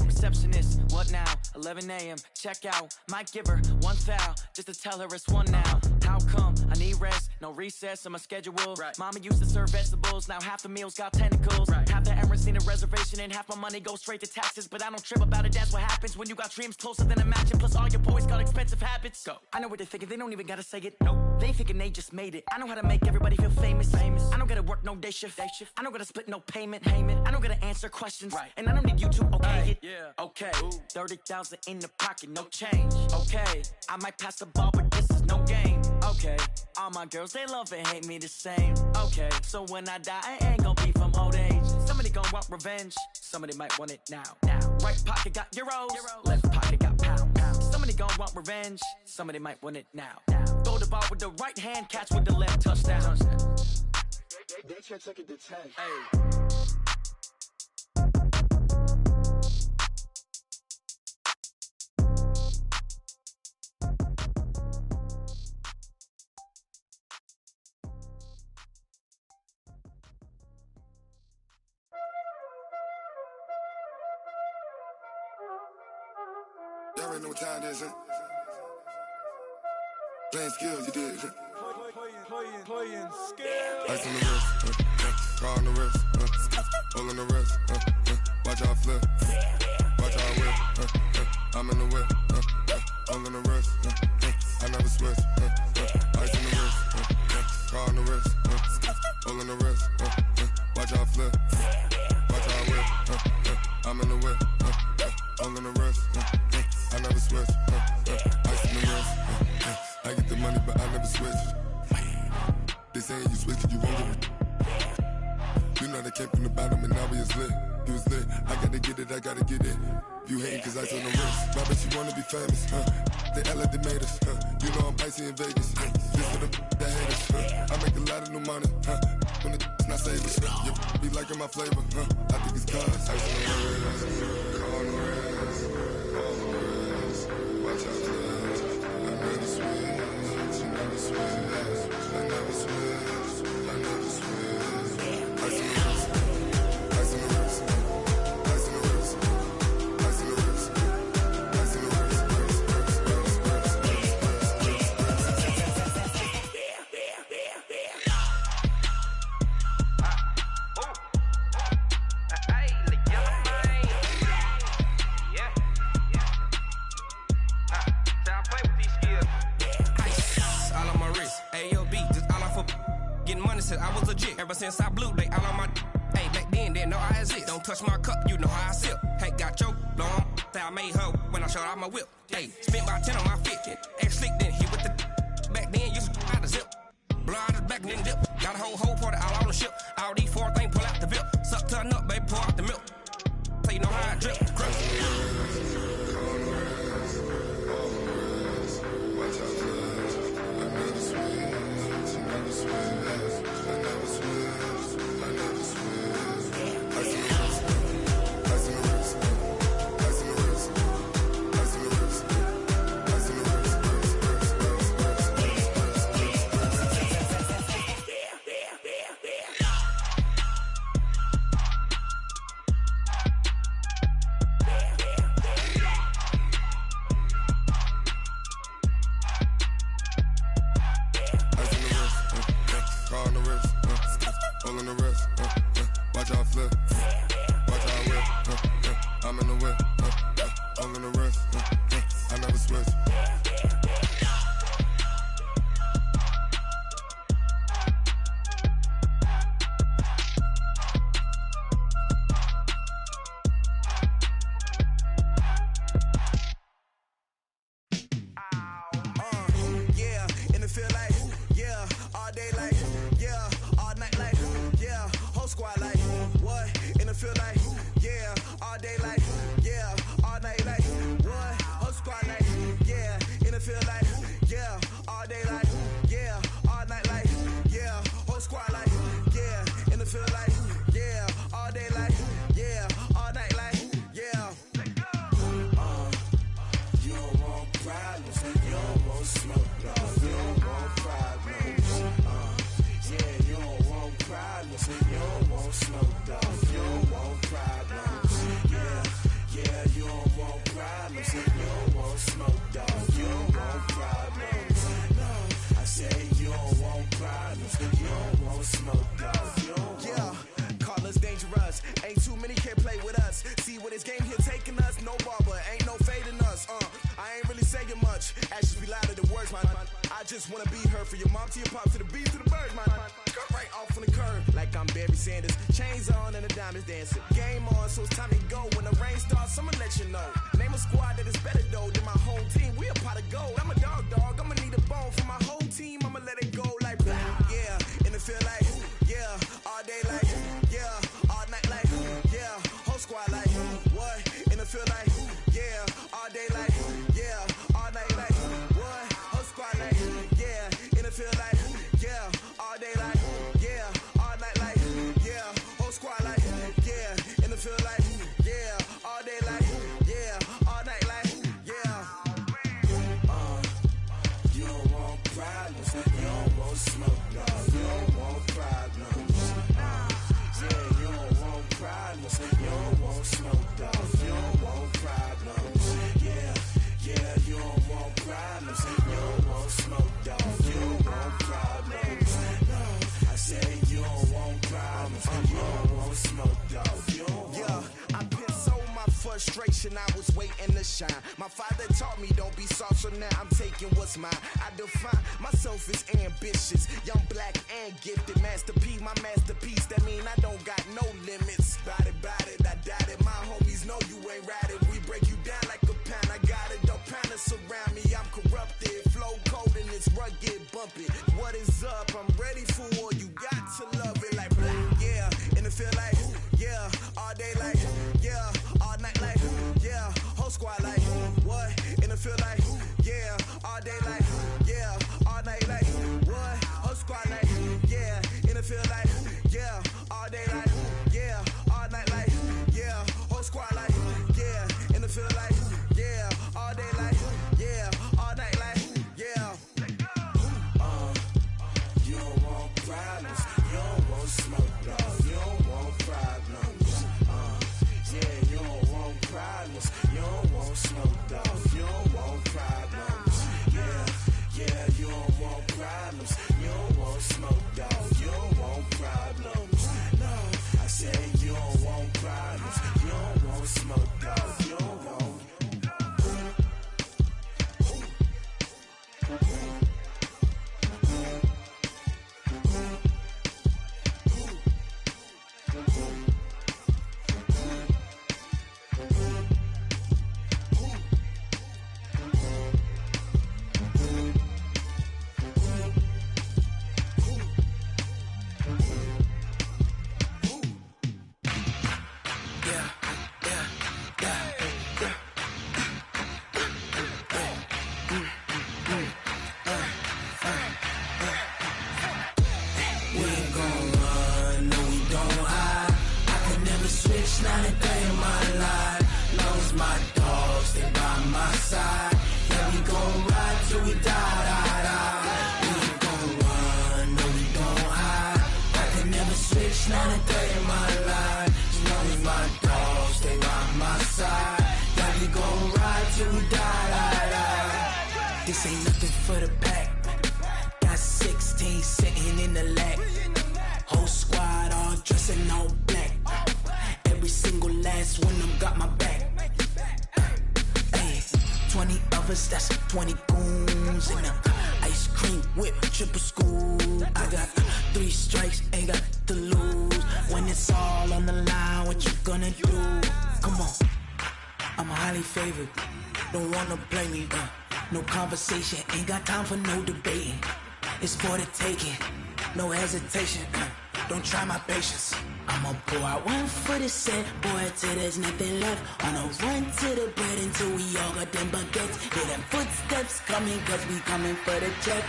Receptionist, what now? 11 a.m., check out. Might give her one foul, just to tell her it's one now. How come? I need rest, no recess in my schedule. Right. Mama used to serve vegetables, now half the meals got tentacles. Right. Half the Emirates need a reservation and half my money goes straight to taxes. But I don't trip about it, that's what happens when you got dreams closer than a matching. Plus all your boys got expensive habits. Go. I know what they're thinking, they don't even gotta say it. Nope. They thinking they just made it. I know how to make everybody feel famous. I don't gotta work no day shift. I don't gotta split no payment. I don't gotta answer questions. Right. And I don't need you to okay it. Yeah. Okay, 30,000 in the pocket, no change. Okay, I might pass the ball, but this is no game. Okay, all my girls, they love and hate me the same. Okay, so when I die, I ain't gon' be from old age. Somebody gon' want revenge, somebody might want it now. Right pocket got euros, left pocket got pound. Somebody gon' want revenge, somebody might want it now. Throw the ball with the right hand, catch with the left, touchdown. They can't take it to 10. Hey. Y'all already know what time it is, huh? Playing skills, you did. Playing skills. Ice on the wrist, car on the wrist, all on the wrist, watch how I flip, watch how I whip, I'm in the whip, all on the wrist, I never switch, ice on the wrist, car on the wrist, all on the wrist, watch how I flip, watch how I whip, I'm in the whip, all on the wrist, I never switch, ice on the wrist, I get the money but I never switch. They saying you switch it, you won't get it. You know they came from the bottom and now we is lit. You was lit, I gotta get it, I gotta get it. You hating cause ice on the wrist. Why bet you wanna be famous, They act like they made us, You know I'm icy in Vegas, This for the that hate us, I make a lot of new money, When it's not savers, You be liking my flavor, I think it's cause ice on the wrist, car on the wrist, all on the wrist, watch out for this. I never switch, you never switch. I never switch, I never switch. Ice on the wrist, ice on the wrist, ice on the wrist, ice on the wrist, ice on the wrist, Said I was legit. Ever since I blew, they all on my hey, back then, didn't know I exist. Don't touch my cup, you know how I sip. Hey, got your long, say I made her when I showed out my whip. Hey, spent about 10 on my fit. Ex slick, then hit with the back then, used to out the zip. Blow out the back, then dip. Got a whole party all on the ship. All these 4 things, pull out the VIP. Suck turn up, baby, pour out the milk. So you know how I drip. problems. You don't want smoke, dog. You don't want problems. Yeah, you don't want problems. You don't want smoke, dog. You don't want problems. No, I say you don't want problems. You don't want smoke, dog. You don't want. Call us dangerous. Ain't too many can play with us. See what this game here taking us. No barber, ain't no fading us. I ain't really saying much. Actions be louder than words, man. I just wanna be heard for your mom to your pop to the beat to the bird, man. Cut right off on the curb like I'm Barry Sanders. Chains on and the diamonds dancing. Game on, so it's time to go. When the rain starts, I'ma let you know. Name a squad that is better though than my home team. We a pot of gold. I'm a dog. I'ma need a bone for my whole team. I'ma let it go like yeah. And it feel like yeah. All day like yeah. All night like yeah. Whole squad like what? And it feel like yeah. All day like yeah. All night like what? Whole squad like yeah. And it feel like yeah. All day like yeah. All night like yeah. Whole squad like yeah. And it feel like yeah. All day like yeah. All night like yeah. You don't want problems. You don't want smoke, dog. You don't want problems. Yeah, you don't want problems. You don't want smoke, dog. You don't want problems. Yeah, you don't want problems. You don't want smoke, dog. You don't want problems. No, I say you don't want problems. You don't want smoke, dog. You don't want. I put so my frustration, I was waiting to shine. My father taught me don't be soft, so now I'm taking what's mine. I define myself as ambitious, young, black, and gifted. Masterpiece, my masterpiece, that mean I don't got no limits. Bout it, I doubt it. My homies know you ain't ride it. We break you down like a pound. I got it, don't pound it surround me. I'm corrupted, flow cold and it's rugged, bumpy. What is up? I'm ready for war. You got to love it like yeah. And it feel like yeah. All day like yeah. All night like yeah. Whole squad like what? And it feel like yeah. All day like yeah. All night like what? Whole squad like yeah. And it feel like yeah. All day like yeah. All night like yeah. Whole squad like yeah. And it feel like yeah. All day like yeah. All night like yeah. You don't want problems. You don't want smoke, dog. You don't want problems. Yeah, you don't want problems. You don't want smoke, dog. You don't want problems. Yeah, you don't want problems. You don't want smoke, dog. You don't want problems. No, I say you don't want problems. You don't want smoke, dog. You don't want. Not a day in my life. Lost my dogs, stay by my side. Yeah, we gon' ride till we die. We ain't gon' run, no, we don't hide. I can never switch, not a day in my life. Lost my dogs, stay by my side. Yeah, we gon' ride till we die. This ain't nothing for the pack. Got 16 sitting in the lap. Whole squad all dressed in all black. Every single last one of them got my back. Hey, 20 of us, that's 20 goons. And ice cream whip, triple scoop. I got 3 strikes, ain't got to lose. When it's all on the line, what you gonna do? Come on, I'm highly favored. Don't wanna blame me, no conversation. Ain't got time for no debating. It's for the taking, no hesitation. Don't try my patience. I'ma pour out one for the set, boy, till there's nothing left. On a run to the bread until we all got them baguettes. Hear them footsteps coming, cause we coming for the check.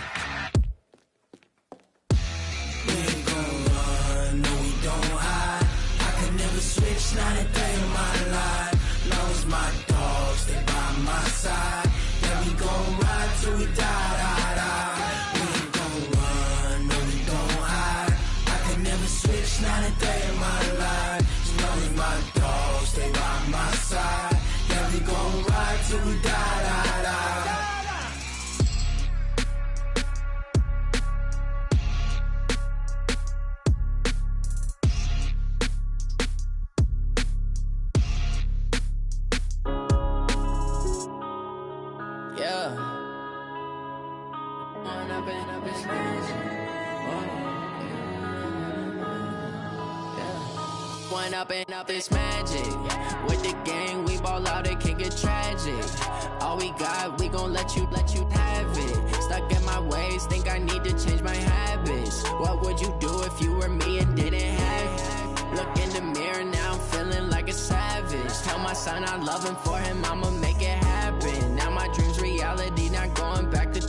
We ain't gon' run, no, we don't hide. I can never switch, not a day in my life. Lost my dogs, stay by my side. Yeah, we gon' ride till we die. We ain't gon' run, no, we don't hide. I can never switch, one up and up, it's magic. With the gang, we ball out, it can get tragic. All we got, we gon' let you have it. Stuck in my ways, think I need to change my habits. What would you do if you were me and didn't have it? Look in the mirror, now I'm feeling like a savage. Tell my son I love him, for him I'ma make it happen. Now my dream's reality, not going back to.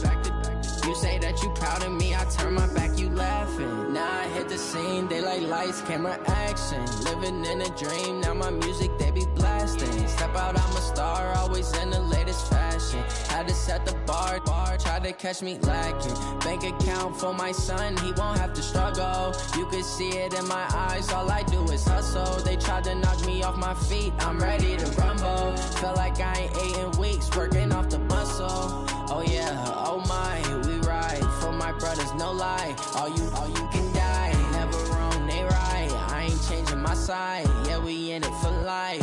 You say that you proud of me, I turn my back, you laughing. Now I hit the scene, they like lights, camera, action. Living in a dream, now my music, they be blasting. Step out, I'm a star, always in the latest fashion. Had to set the bar, try to catch me lacking. Bank account for my son, he won't have to struggle. You can see it in my eyes, all I do is hustle. They tried to knock me off my feet, I'm ready to rumble. Feel like I ain't ate in weeks, working off the muscle. Oh yeah, oh my, we ride for my brothers, no lie. All you can die, never wrong, they right. I ain't changing my side, yeah, we in it for life.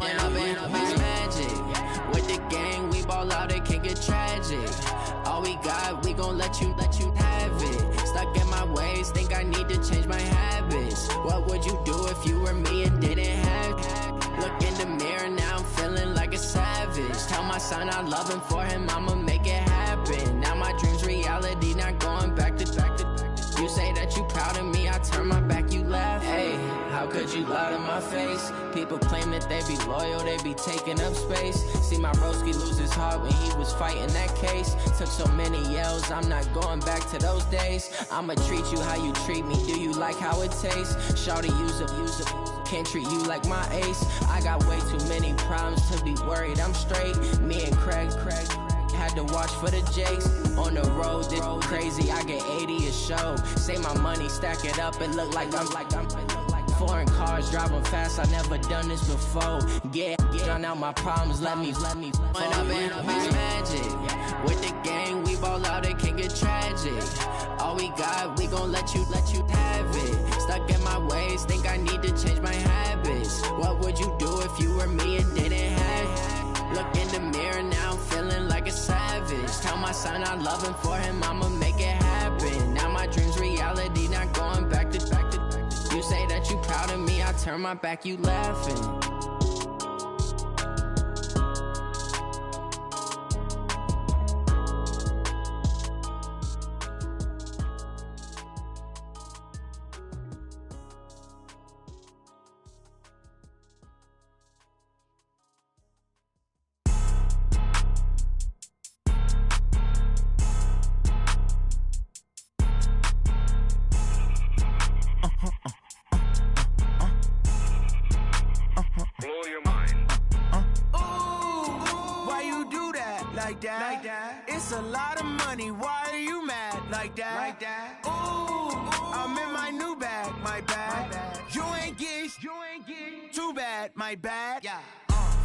And I've been magic. With the gang, we ball out, it can get tragic. All we got, we gon' let you have it. Stuck in my ways, think I need to change my habits. What would you do if you were me and didn't have it? Look in the mirror, now I'm feeling like a savage. Tell my son I love him, for him I'ma make it happen. Now my dream's reality, not going back to. You say that you proud of me, I turn my back, you laugh. Hey, how could you lie to my face? People claim that they be loyal, they be taking up space. See my broski lose his heart when he was fighting that case. Took so many yells, I'm not going back to those days. I'ma treat you how you treat me, do you like how it tastes? Shawty, use it, can't treat you like my ace. I got way too many problems to be worried, I'm straight. Me and Craig had to watch for the Jakes. On the road, this crazy, I get 80 a show. Say my money, stack it up, it look like I'm foreign cars, driving fast, I never done this before. Get drown out my problems, let me When I've been magic. With the gang, we ball out, it can get tragic. All we got, we gon' let you have it. Stuck in my ways, think I need to change my habits. What would you do if you were me and didn't have it? Look in the mirror, now I'm feeling like a savage. Tell my son I love him, for him I'ma make it happen. Now my dream's reality, not going back to. You say that you proud of me, I turn my back, you laughing. It's a lot of money, why are you mad like that? Ooh, I'm in my new bag, my bad. You ain't get too bad, my bad.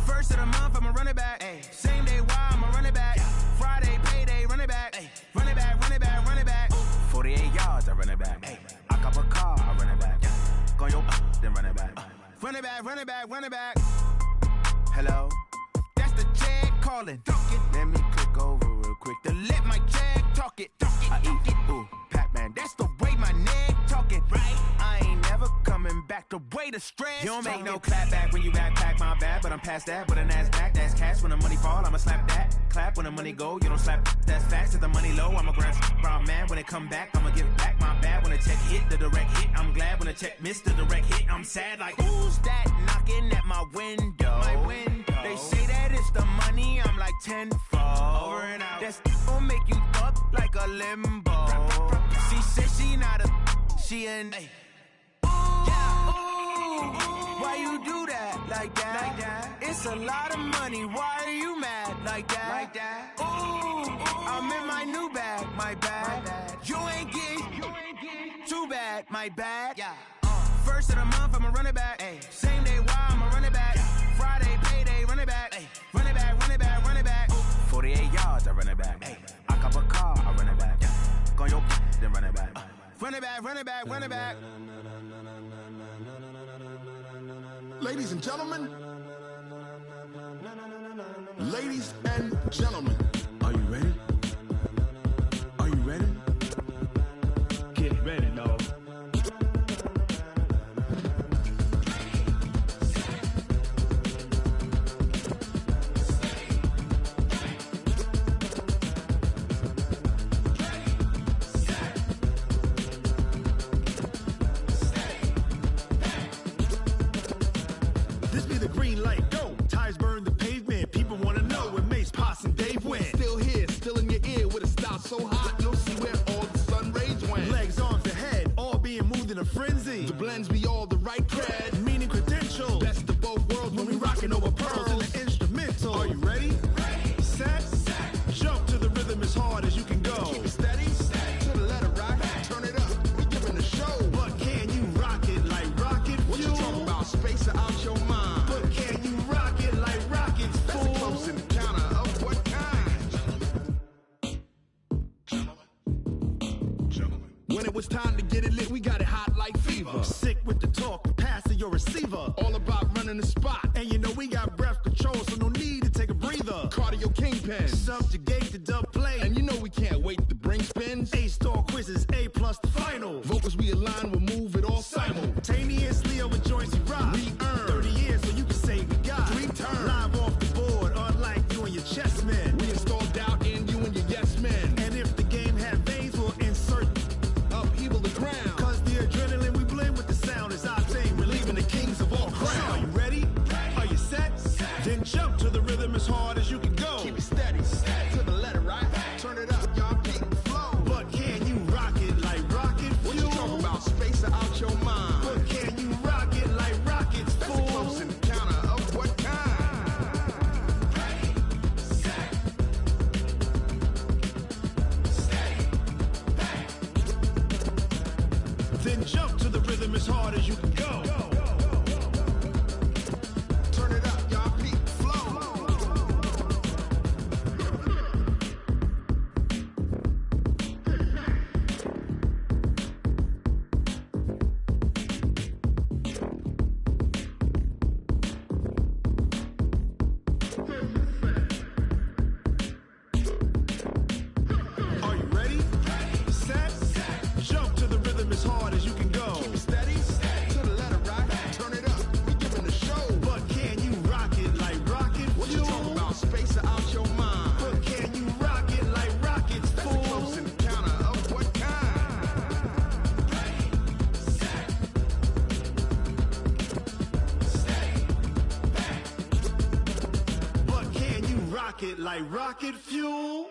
First of the month, I'ma run it back. Same day, why I'ma run it back. Friday, payday, run it back. Run it back, run it back, run it back. 48 yards, I run it back. I cop a car, I run it back. Go yo, then run it back. Run it back, run it back, run it back. Hello? That's the jag calling. Let me click over real quick to let my jag talk it. I eat it, ooh, Pac-Man. That's the way my neck talking. Right? I ain't never coming back the way the stress. You don't make no clap back when you backpack, my bad, but I'm past that. With a NASDAQ, that's cash. When the money fall, I'ma slap that. Clap when the money go, you don't slap. That's facts. If the money low, I'ma grab brown man. When it come back, I'ma give back my bad. When the check hit, the direct hit, I'm glad. When the check missed the direct hit, I'm sad. Like who's that knocking at my window? My window. They say that it's the money, I'm like tenfold. Over and out. That's gon' make you up like a limbo. She said she not a, she an. Ooh, why you do that like that? It's a lot of money, why are you mad like that? Ooh, I'm in my new bag, my bad. You ain't get too bad, my bad. First of the month, I'ma run it back. Same day, why I'ma run it back. Friday, payday, run it back. Run it back, run it back, run it back. 48 yards, I run it back. I cop a car, I run it back. Go yo, then run it back. Run it back, run it back, run it back. Ladies and gentlemen, ladies and gentlemen, are you ready? Are you ready? Get ready, dog. in a frenzy. The blends be all the right cred, meaning credential. Best of both worlds when we rockin' over pearls in the instrumental. Are you ready? Set. Jump to the rhythm as hard as you can go. Keep it steady. To the letter right. Turn it up. We giving a show. But can you rock it like rocket fuel? What you talking about? Space out your mind. But can you rock it like rockets, fool? That's a close encounter of what kind? When it was time to get it lit, we got it hot like fever. Sick with the talk, pass to your receiver. All about running the spot. And you know we got breath control, so no need to take a breather. Cardio kingpin, subjugate the dub play. And you know we can't wait to bring spins. A-star quizzes, A+ the final. Vocals we align, we'll move it all simultaneously over joints we rock. We earn 30 years, so you can say we got 3 turns. Live off the board, unlike you and your chess men. We install doubt in you and your yes men. And if the game had veins, we'll insert upheaval the ground. Cause the adrenaline we blend with the sound is our thing, relieving the kings of all crowns. Are you ready? Are you set? Then jump to the rhythm as hard as you can go. Keep it steady, to the letter right. Turn it up, y'all keep the flow. But can you rock it like rocket fuel? What you talking about? Space out your mind. But can you rock it like rockets, fool? That's a close encounter of what kind? Ready, set, steady, back. Then jump to the rhythm as hard as you can go. Turn it up, y'all keep the flow. Are you ready? Set. Jump to the rhythm as hard as you can go. Keep it steady. To the letter right. Turn it up. We giving the show. But can you rock it like rocket fuel? What you talking about? Space out your mind. But can you rock it like rockets, fool? That's a close encounter of what kind? Ready, set, steady, back. But can you rock it like rocket fuel?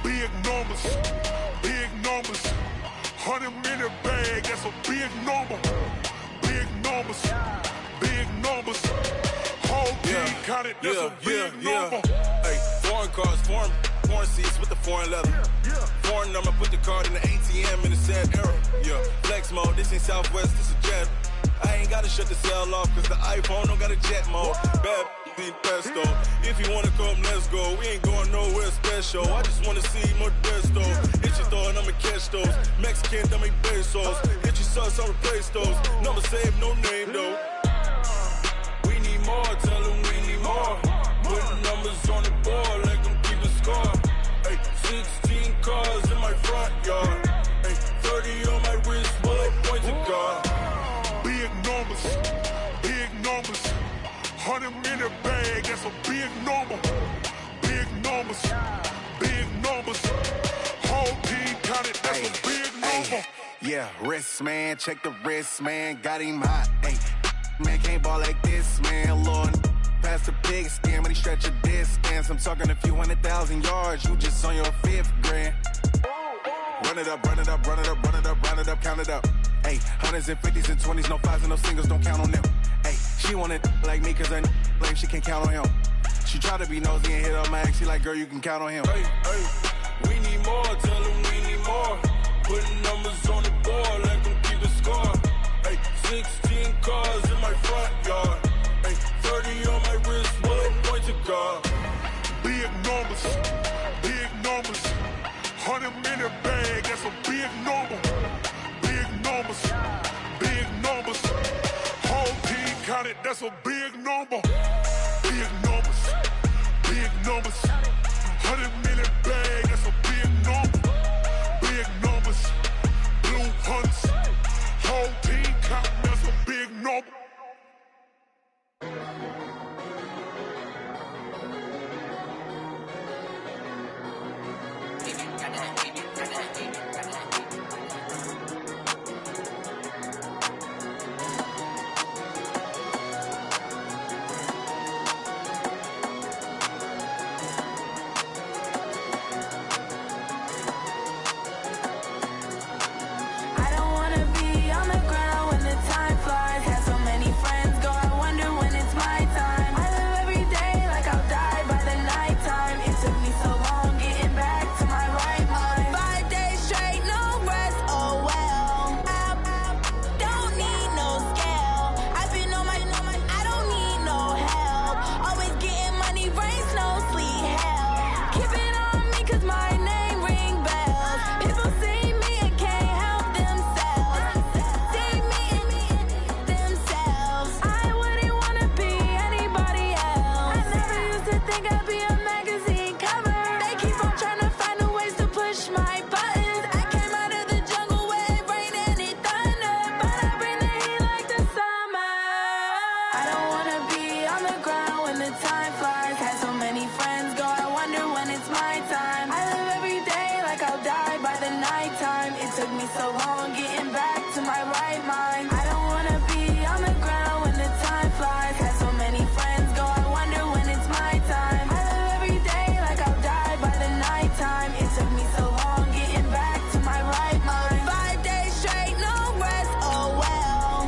Big numbers, 100-minute bag, that's a big number. Big numbers, whole team counted, that's a big number. Hey, foreign cars, foreign seats with the foreign leather. Foreign number, put the card in the ATM in the sad era. Yeah, flex mode, this ain't Southwest, this a jet. I ain't gotta shut the cell off, cause the iPhone don't got a jet mode. Bad in pesto. If you wanna come, let's go. We ain't going nowhere special. I just wanna see Modesto. Hit your thought, I'ma catch those. Mexican, dummy pesos. Hit your sus, I'll replace those. Number saved, no name though. We need more, tell them we need more. Putting numbers on the board, like them keep a score. Hey, 16 cars in my front yard. Hey, 30 on my wrist, bullet point to God. Big numbers, 100-minute bag, that's a big number. Big numbers, whole team counted, that's a big number. Yeah, wrist man, check the wrist man, got him hot. Ay, man can't ball like this, man. Lord, past the pig skin, but he stretch a distance. I'm talking a few 100,000 yards, you just on your 5th grand. Run it up, count it up. Ay, hundreds and 50s and 20s, no 5s and no singles, don't count on them. Ay, she want it like me, cause her lame, she can't count on him. She try to be nosy and hit up my ex, she like, girl, you can count on him. Hey, we need more, tell them we need more. Putting numbers on the board, like them keep a score. Hey, 16 cars in my front yard. Hey, 30 on my wrist, bullet point to God. Big numbers, 100-minute bag, that's a big number. Big numbers, whole team counted, that's a big number. Big numbers, 100-minute bag, that's a big number. Big numbers, blue hunts, whole team counting, that's a big number. nighttime. It took me so long getting back to my right mind. I don't wanna be on the ground when the time flies. Had so many friends go, I wonder when it's my time. I live every day like I'll die by the nighttime. It took me so long getting back to my right mind. 5 days straight, no rest, oh well.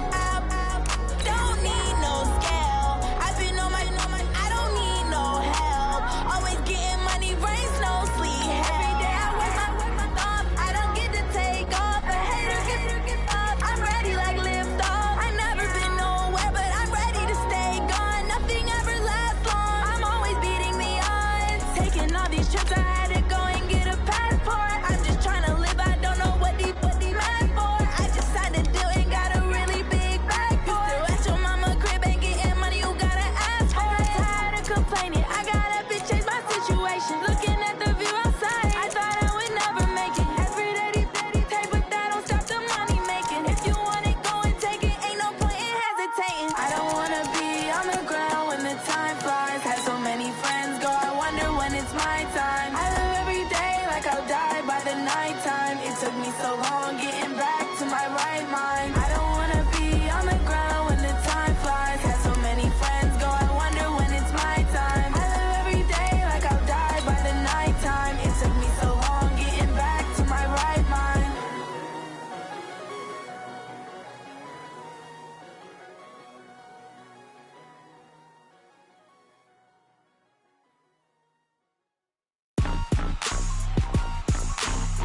Don't need no scale. I've been on my, I don't need no help. Always getting money, rains, no sleep. Every day I work my thumb. I don't get to take off. A hater get up. I'm ready like lift off. I never been nowhere, but I'm ready to stay gone. Nothing ever lasts long. I'm always beating the odds. Taking all these trips, I had to go and get a passport. I'm just trying to live. I don't know what the mad for. I just signed a deal and got a really big bag for it. At your mama crib and getting money, you gotta ask for it. I'm tired of complaining. I gotta bitch change my situation. Looking at the view outside, I thought I would never make it. Every day they pay, but that don't stop the money making. If you want it, go and take it. Ain't no point in hesitating. I don't wanna be on the ground when the time flies. Had so many friends go, I wonder when it's my time. I live every day like I'll die by the nighttime. It took me so long getting back to my right mind. I don't wanna be on the ground when the time flies. Had so many friends go, I wonder when it's my time. I live every day like I'll die by the nighttime. It took me so long getting back to my right mind.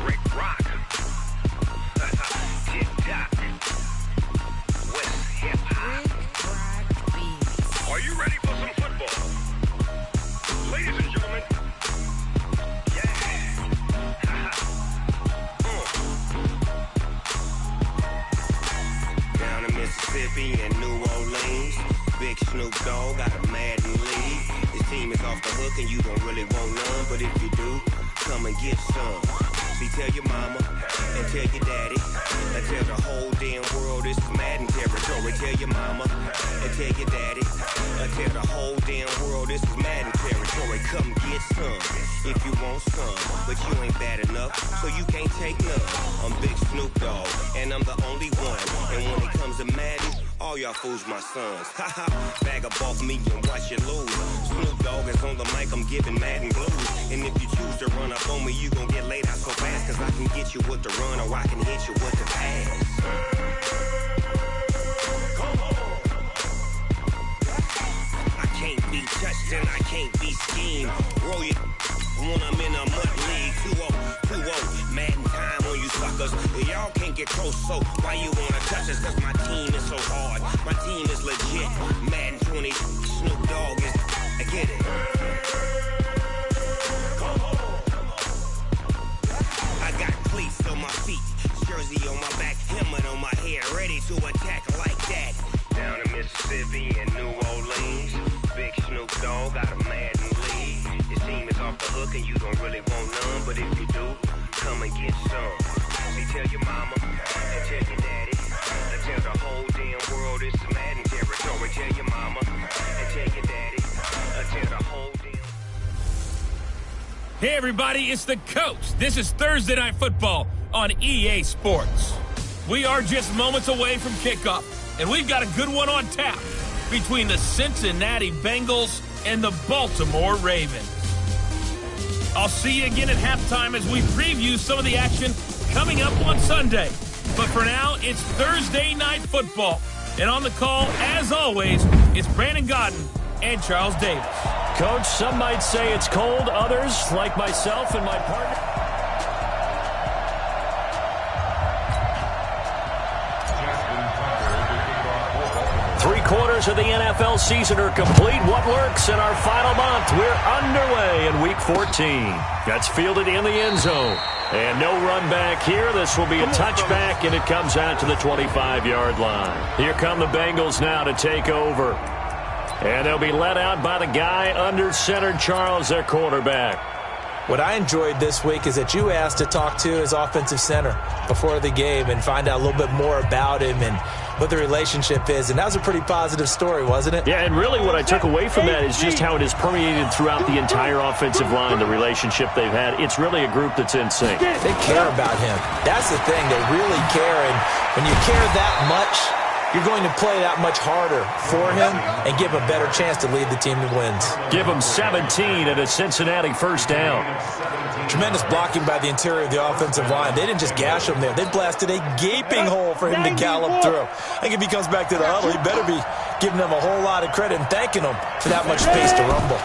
Rick Rock. Tip-top. West hip-hop. Are you ready for some football? Ladies and gentlemen. Yeah. Down in Mississippi and New Orleans, Big Snoop Dogg got a Madden league. His team is off the hook and you don't really want none, but if you do, come and get some. See, tell your mama and tell your daddy and tell the whole damn world this is Madden territory. Tell your mama and tell your daddy and tell the whole damn world this is Madden territory. Come get some if you want some, but you ain't bad enough, so you can't take none. I'm Big Snoop Dogg and I'm the only one, and when it comes to Madden, all y'all fools my sons. Haha, bag up off me and watch you lose. Snoop Dogg is on the mic, I'm giving Madden blues. And if you choose to run up on me, you gon' get laid out so fast, cause I can get you with the run or I can hit you with the pass. I can't be touched and I can't be schemed. Roll you when I'm in a mud league. 2-0, Madden time on you suckers. Y'all can't get close, so why you wanna touch us? Cause my team is so hard, my team is legit. Madden 20, Snoop Dogg is, I get it. I got cleats on my feet, jersey on my back, helmet on my head, ready to attack like that. Down in Mississippi and New Orleans, Big Snoop Dogg got a Madden league. His team is off the hook and you don't really want none, but if you do, come and get some. See, tell your mama and tell your daddy and tell the whole damn world it's Madden territory. Tell your mama and tell your daddy and tell the whole damn. Hey everybody, it's the Coach. This is Thursday Night Football on EA Sports. We are just moments away from kickoff, and we've got a good one on tap between the Cincinnati Bengals and the Baltimore Ravens. I'll see you again at halftime as we preview some of the action coming up on Sunday. But for now, it's Thursday Night Football. And on the call, as always, it's Brandon Godden and Charles Davis. Coach, some might say it's cold. Others, like myself and my partner. 3/4 of the NFL season are complete. What works in our final month? We're underway in Week 14. That's fielded in the end zone. And no run back here. This will be a touchback, and it comes out to the 25-yard line. Here come the Bengals now to take over. And they'll be led out by the guy under center, Charles, their quarterback. What I enjoyed this week is that you asked to talk to his offensive center before the game and find out a little bit more about him and what the relationship is. And that was a pretty positive story, wasn't it? Yeah, and really what I took away from that is just how it is permeated throughout the entire offensive line, the relationship they've had. It's really a group that's in sync. They care about him. That's the thing. They really care. And when you care that much, you're going to play that much harder for him and give him a better chance to lead the team to wins. Give him 17 and a Cincinnati first down. Tremendous blocking by the interior of the offensive line. They didn't just gash him there. They blasted a gaping hole for him to gallop through. I think if he comes back to the huddle, he better be giving them a whole lot of credit and thanking them for that much space to rumble.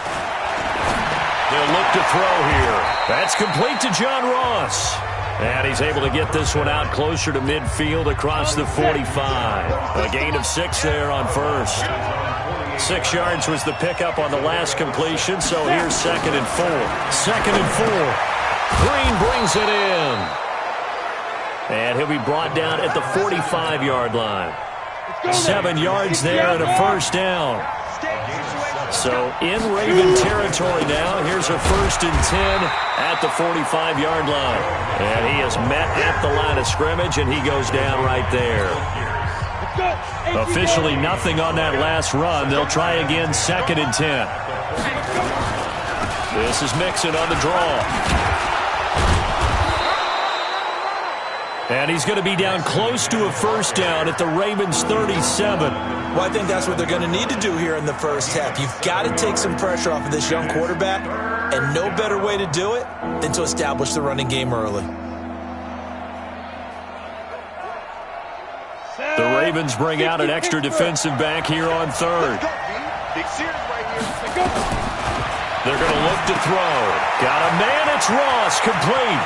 They'll look to throw here. That's complete to John Ross. And he's able to get this one out closer to midfield across the 45. A gain of 6 there on first. 6 yards was the pickup on the last completion, so here's 2nd and 4. 2nd and 4. Green brings it in. And he'll be brought down at the 45-yard line. 7 yards there and a first down. So in Raven territory now. Here's a 1st and 10 at the 45-yard line. And he is met at the line of scrimmage, and he goes down right there. Officially nothing on that last run. They'll try again 2nd and 10. This is Mixon on the draw. And he's going to be down close to a first down at the Ravens 37. Well, I think that's what they're going to need to do here in the first half. You've got to take some pressure off of this young quarterback, and no better way to do it than to establish the running game early. The Ravens bring out an extra defensive back here on 3rd. They're going to look to throw. Got a man, it's Ross, complete.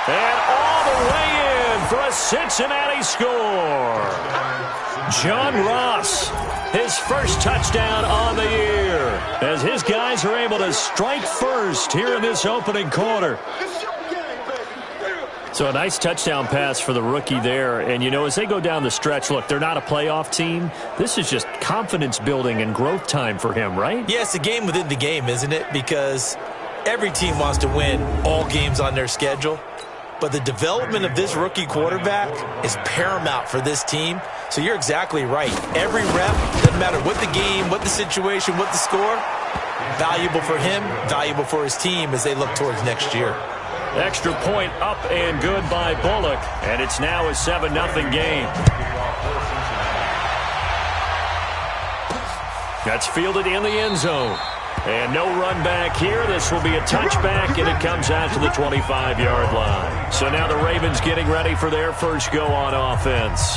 And all the way in for a Cincinnati score. John Ross, his first touchdown on the year, as his guys are able to strike first here in this opening quarter. So a nice touchdown pass for the rookie there. And, you know, as they go down the stretch, look, they're not a playoff team. This is just confidence building and growth time for him, right? Yeah, it's a game within the game, isn't it? Because every team wants to win all games on their schedule. But the development of this rookie quarterback is paramount for this team. So you're exactly right. Every rep, doesn't matter what the game, what the situation, what the score, valuable for him, valuable for his team as they look towards next year. Extra point up and good by Bullock. And it's now a 7-0 game. That's fielded in the end zone. And no run back here. This will be a touchback, and it comes out to the 25-yard line. So now the Ravens getting ready for their first go on offense.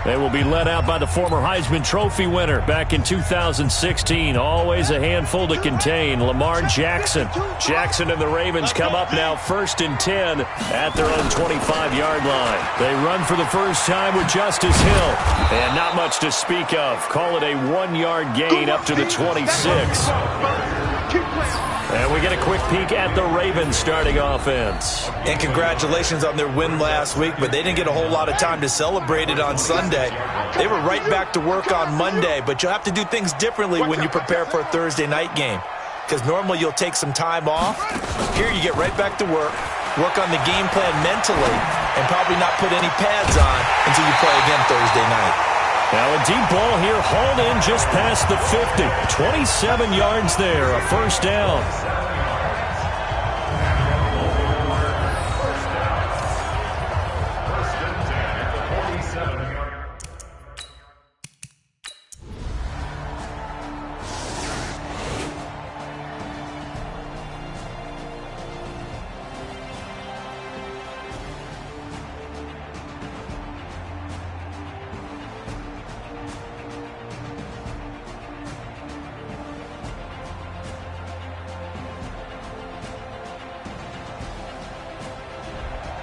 They will be led out by the former Heisman Trophy winner back in 2016. Always a handful to contain, Lamar Jackson. Jackson and the Ravens come up now 1st and 10 at their own 25-yard line. They run for the first time with Justice Hill. And not much to speak of. Call it a 1-yard gain up to the 26. And we get a quick peek at the Ravens starting offense. And congratulations on their win last week, but they didn't get a whole lot of time to celebrate it on Sunday. They were right back to work on Monday, but you'll have to do things differently when you prepare for a Thursday night game. Because normally you'll take some time off. Here you get right back to work on the game plan mentally, and probably not put any pads on until you play again Thursday night. Now a deep ball here, hauled in just past the 50. 27 yards there, a first down.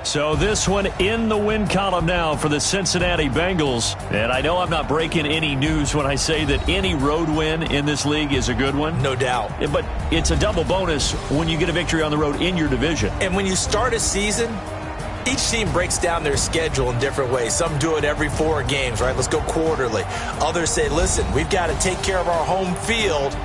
So this one in the win column now for the Cincinnati Bengals. And I know I'm not breaking any news when I say that any road win in this league is a good one. No doubt. But it's a double bonus when you get a victory on the road in your division. And when you start a season, each team breaks down their schedule in different ways. Some do it every 4 games, right? Let's go quarterly. Others say, listen, we've got to take care of our home field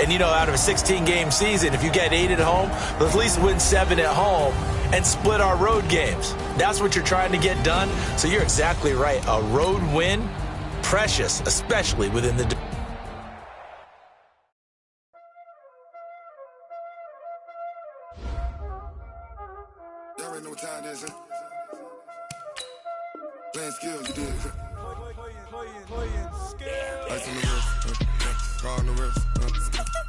And, out of a 16-game season, if you get 8 at home, let's at least win 7 at home and split our road games. That's what you're trying to get done. So you're exactly right. A road win, precious, especially within the... Y'all already know what time it is, huh? Playing skills, you did. Ice on the wrist, car on the wrist,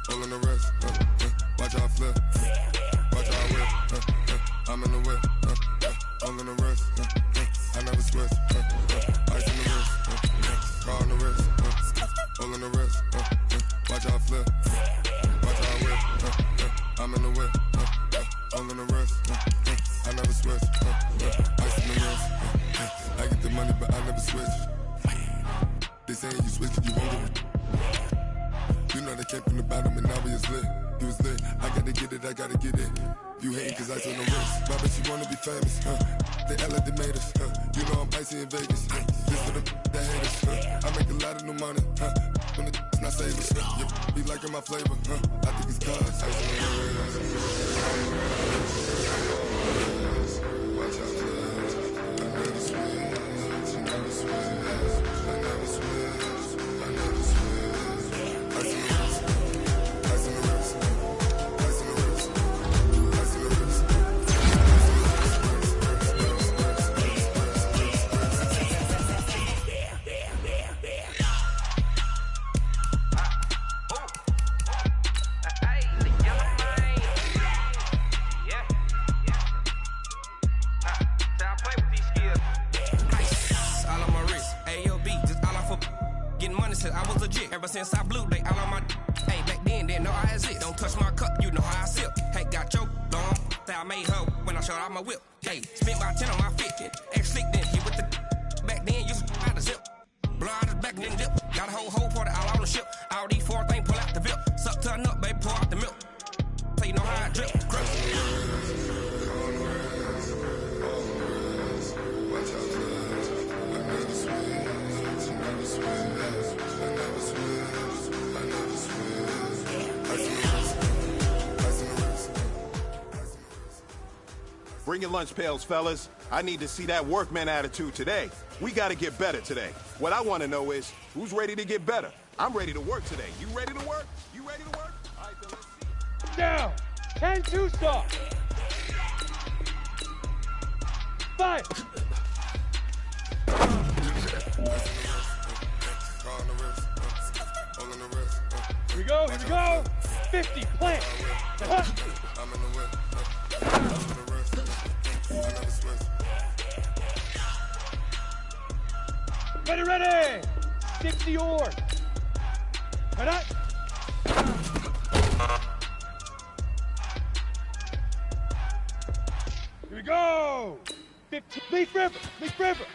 roll on the wrist, watch how I flip, watch how I whip, I'm in the whip, roll on the wrist, I never switch, ice on the wrist, car on the wrist, roll on the wrist, watch how I flip, watch how I whip, I'm in the whip, roll on the wrist, I never switch, ice on the wrist, I get the money but I never switch. They saying you switch if you want it. You know they came from the bottom and now we is lit. You was lit. I gotta get it, I gotta get it. You hating cause ice on the wrist. My bitch, you wanna be famous, They act like they made us, You know I'm icy in Vegas, Just for the that hate us, I make a lot of new money, When the not savers, You be liking my flavor, I think it's cause ice on the wrist. Watch out, I never switch, I never switch. I never switch, I never switch. Ice on the wrist, ice on the wrist, ice on the wrist, ice on the wrist, I was legit. Ever since I blew, they all on my hey, back then, didn't know I exist. Don't touch my cup, you know how I sip. Hey, got your long, that I made her when I showed out my whip. Hey, spent my 10 on my 50. Ex-slick then, he with the back then, used to out the zip. Blow out his back, then dip. Got a whole party all on the ship. All these 4 things, pull out the VIP. Suck to a nut, baby, pour out the milk. So you know how I drip. Grip. Bring your lunch pails, fellas. I need to see that workman attitude today. We got to get better today. What I want to know is, who's ready to get better? I'm ready to work today. You ready to work? You ready to work? All right, then let's see. Down. 10-2 stop. 5. Here we go, here we go. 50, plant. I'm in the whip. I'm in the wrist. I never switch. Ready, ready. 60 oar. Right up. Here we go. 15. Leaf River, Leaf River.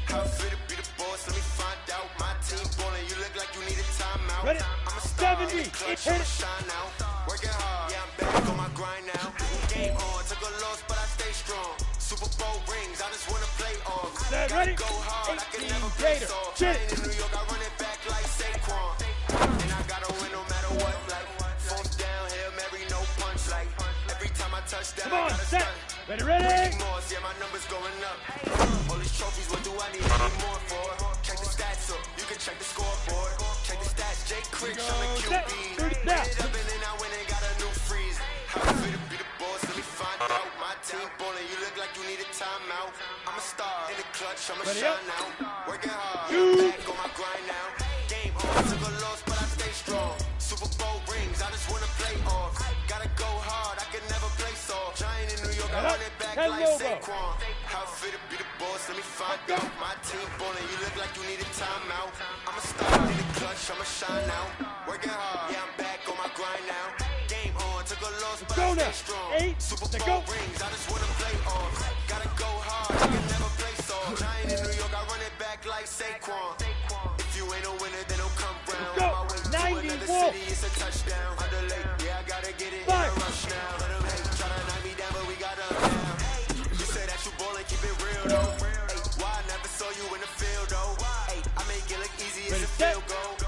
How fit to be the boss? Let me find out. My team ballin'. You look like you need a timeout. Ready? I'm a star 70. in the clutch. Hit I'ma it. shine out. Working hard. Yeah, I'm back on my grind now. Game on. Took a loss, but I stay strong. Super Bowl rings. I just wanna play off. Set, Gotta ready? go hard. I can 18 never play Gator. soft. Shit. Playing in New York, I run it back like Saquon. And I gotta win no matter what. Like 4th down, Hail Mary, no punch. Like every time I touch down, Come on, I gotta set. stunt. Ready, ready. Yeah, my numbers going up. All these trophies, what do I need any more for? Check the stats up, you can check the scoreboard. Check the stats, Jake Crick, I'm the QB. Ran it up and then I went and got a new freeze. How fit to be the boss, let me find out. My team ballin', you look like you need a timeout. I'm a star in the clutch, I'ma shine out. Working hard, I'm back on my grind now. Game on, took a loss, but I stay strong. Super Bowl rings, I just wanna play off. Gotta go hard, I can never play soft. Giant in New York, I run it back like Saquon. How fit to be the boss, let me find out. My team ballin', you look like you need a timeout. I'm a star in the clutch, I'ma shine out. Working hard, yeah, I'm back on my grind now. Game on, took a loss, but I stay strong. Super Bowl rings, I just wanna play off. Gotta go hard, I can never play soft. Giant in New York, I run it back like Saquon. If you ain't a winner, then don't come round. On my way to another city, it's a touchdown. Underlay, yeah, I gotta get it in a rush now. Let them hate, try to knock me down, but we got up now. You say that you ballin', keep it real though. Hey, why I never saw you in the field though? Hey, I make it look easy as a field goal.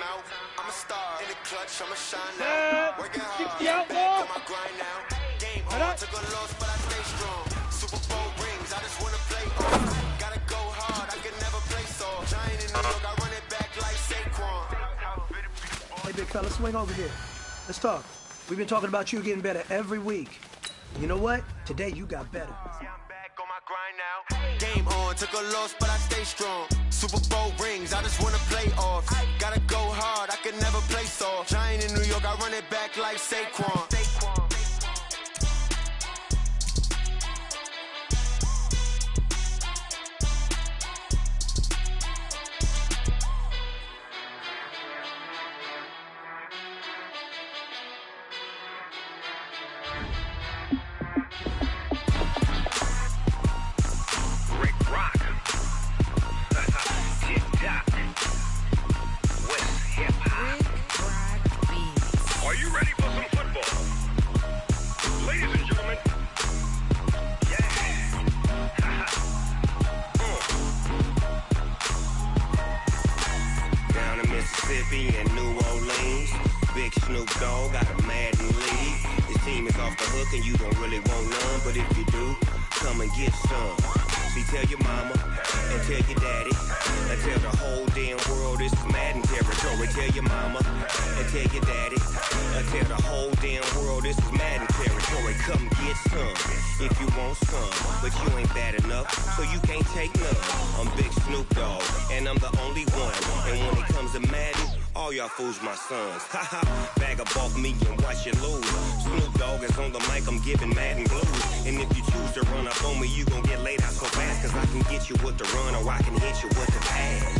out. I'm a star in the clutch, I'ma shine now. Working hard, back on my grind now. Game on, took a loss, but I stay strong. Super Bowl rings, I just wanna play on. Gotta go hard, I can never play soft. Giant in New York, I run it back like Saquon. Hey, big fella, swing over here. Let's talk. We've been talking about you getting better every week. You know what? Today you got better. Game on, took a loss, but I stay strong. Super Bowl rings, I just wanna play off. Gotta go hard, I can never play soft. Giant in New York, I run it back like Saquon. Are you ready for some football? Ladies and gentlemen, Down in Mississippi and New Orleans, Big Snoop Dogg got a Madden league. His team is off the hook and you don't really want none, but if you do, come and get some. See, tell your mama and tell your daddy and tell the whole damn world this is Madden territory. Tell your mama and tell your daddy and tell the whole damn world this is Madden territory. Come get some if you want some, but you ain't bad enough, so you can't take none. I'm Big Snoop Dogg and I'm the only one. And when it comes to Madden, all y'all fools my sons. Haha, bag up off me and watch you lose. Snoop Dogg is on the mic, I'm giving Madden blues. And if you choose to run up on me, you gon' get laid out so fast. Cause I can get you with the run or I can hit you with the pass.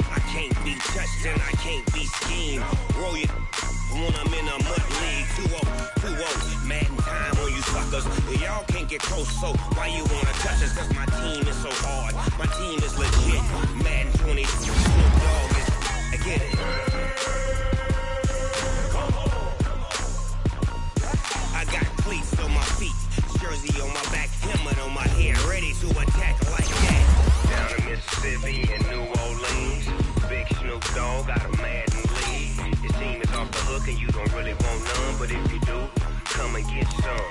I can't be touched and I can't be schemed. Roll your when I'm in a mud league. 2-0, Madden time on you suckers. Y'all can't get close, so why you wanna touch us? Cause my team is so hard. My team is legit. Madden 20, Snoop Dogg is, I get it. I got cleats on my feet, jersey on my back, helmet on my head, ready to attack like that. Down in Mississippi and New Orleans, Big Snoop Dogg got a Madden league. His team is off the hook and you don't really want none, but if you do, come and get some.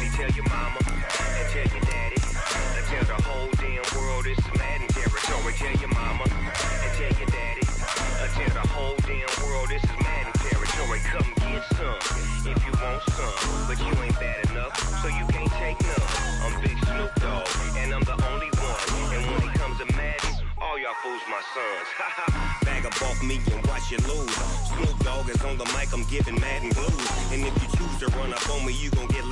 See, tell your mama and tell your daddy and tell the whole damn world this is Madden territory. Tell your mama and tell your daddy and tell the whole damn world this is Madden territory. Come get some if you want some, but you ain't bad enough, so you can't take none. I'm Big Snoop Dogg and I'm the only one. And when it comes to Madden, all y'all fools my sons. Bag up off me and watch you lose. Snoop Dogg is on the mic, I'm giving Madden blues. And if you choose to run up on me, you gon' get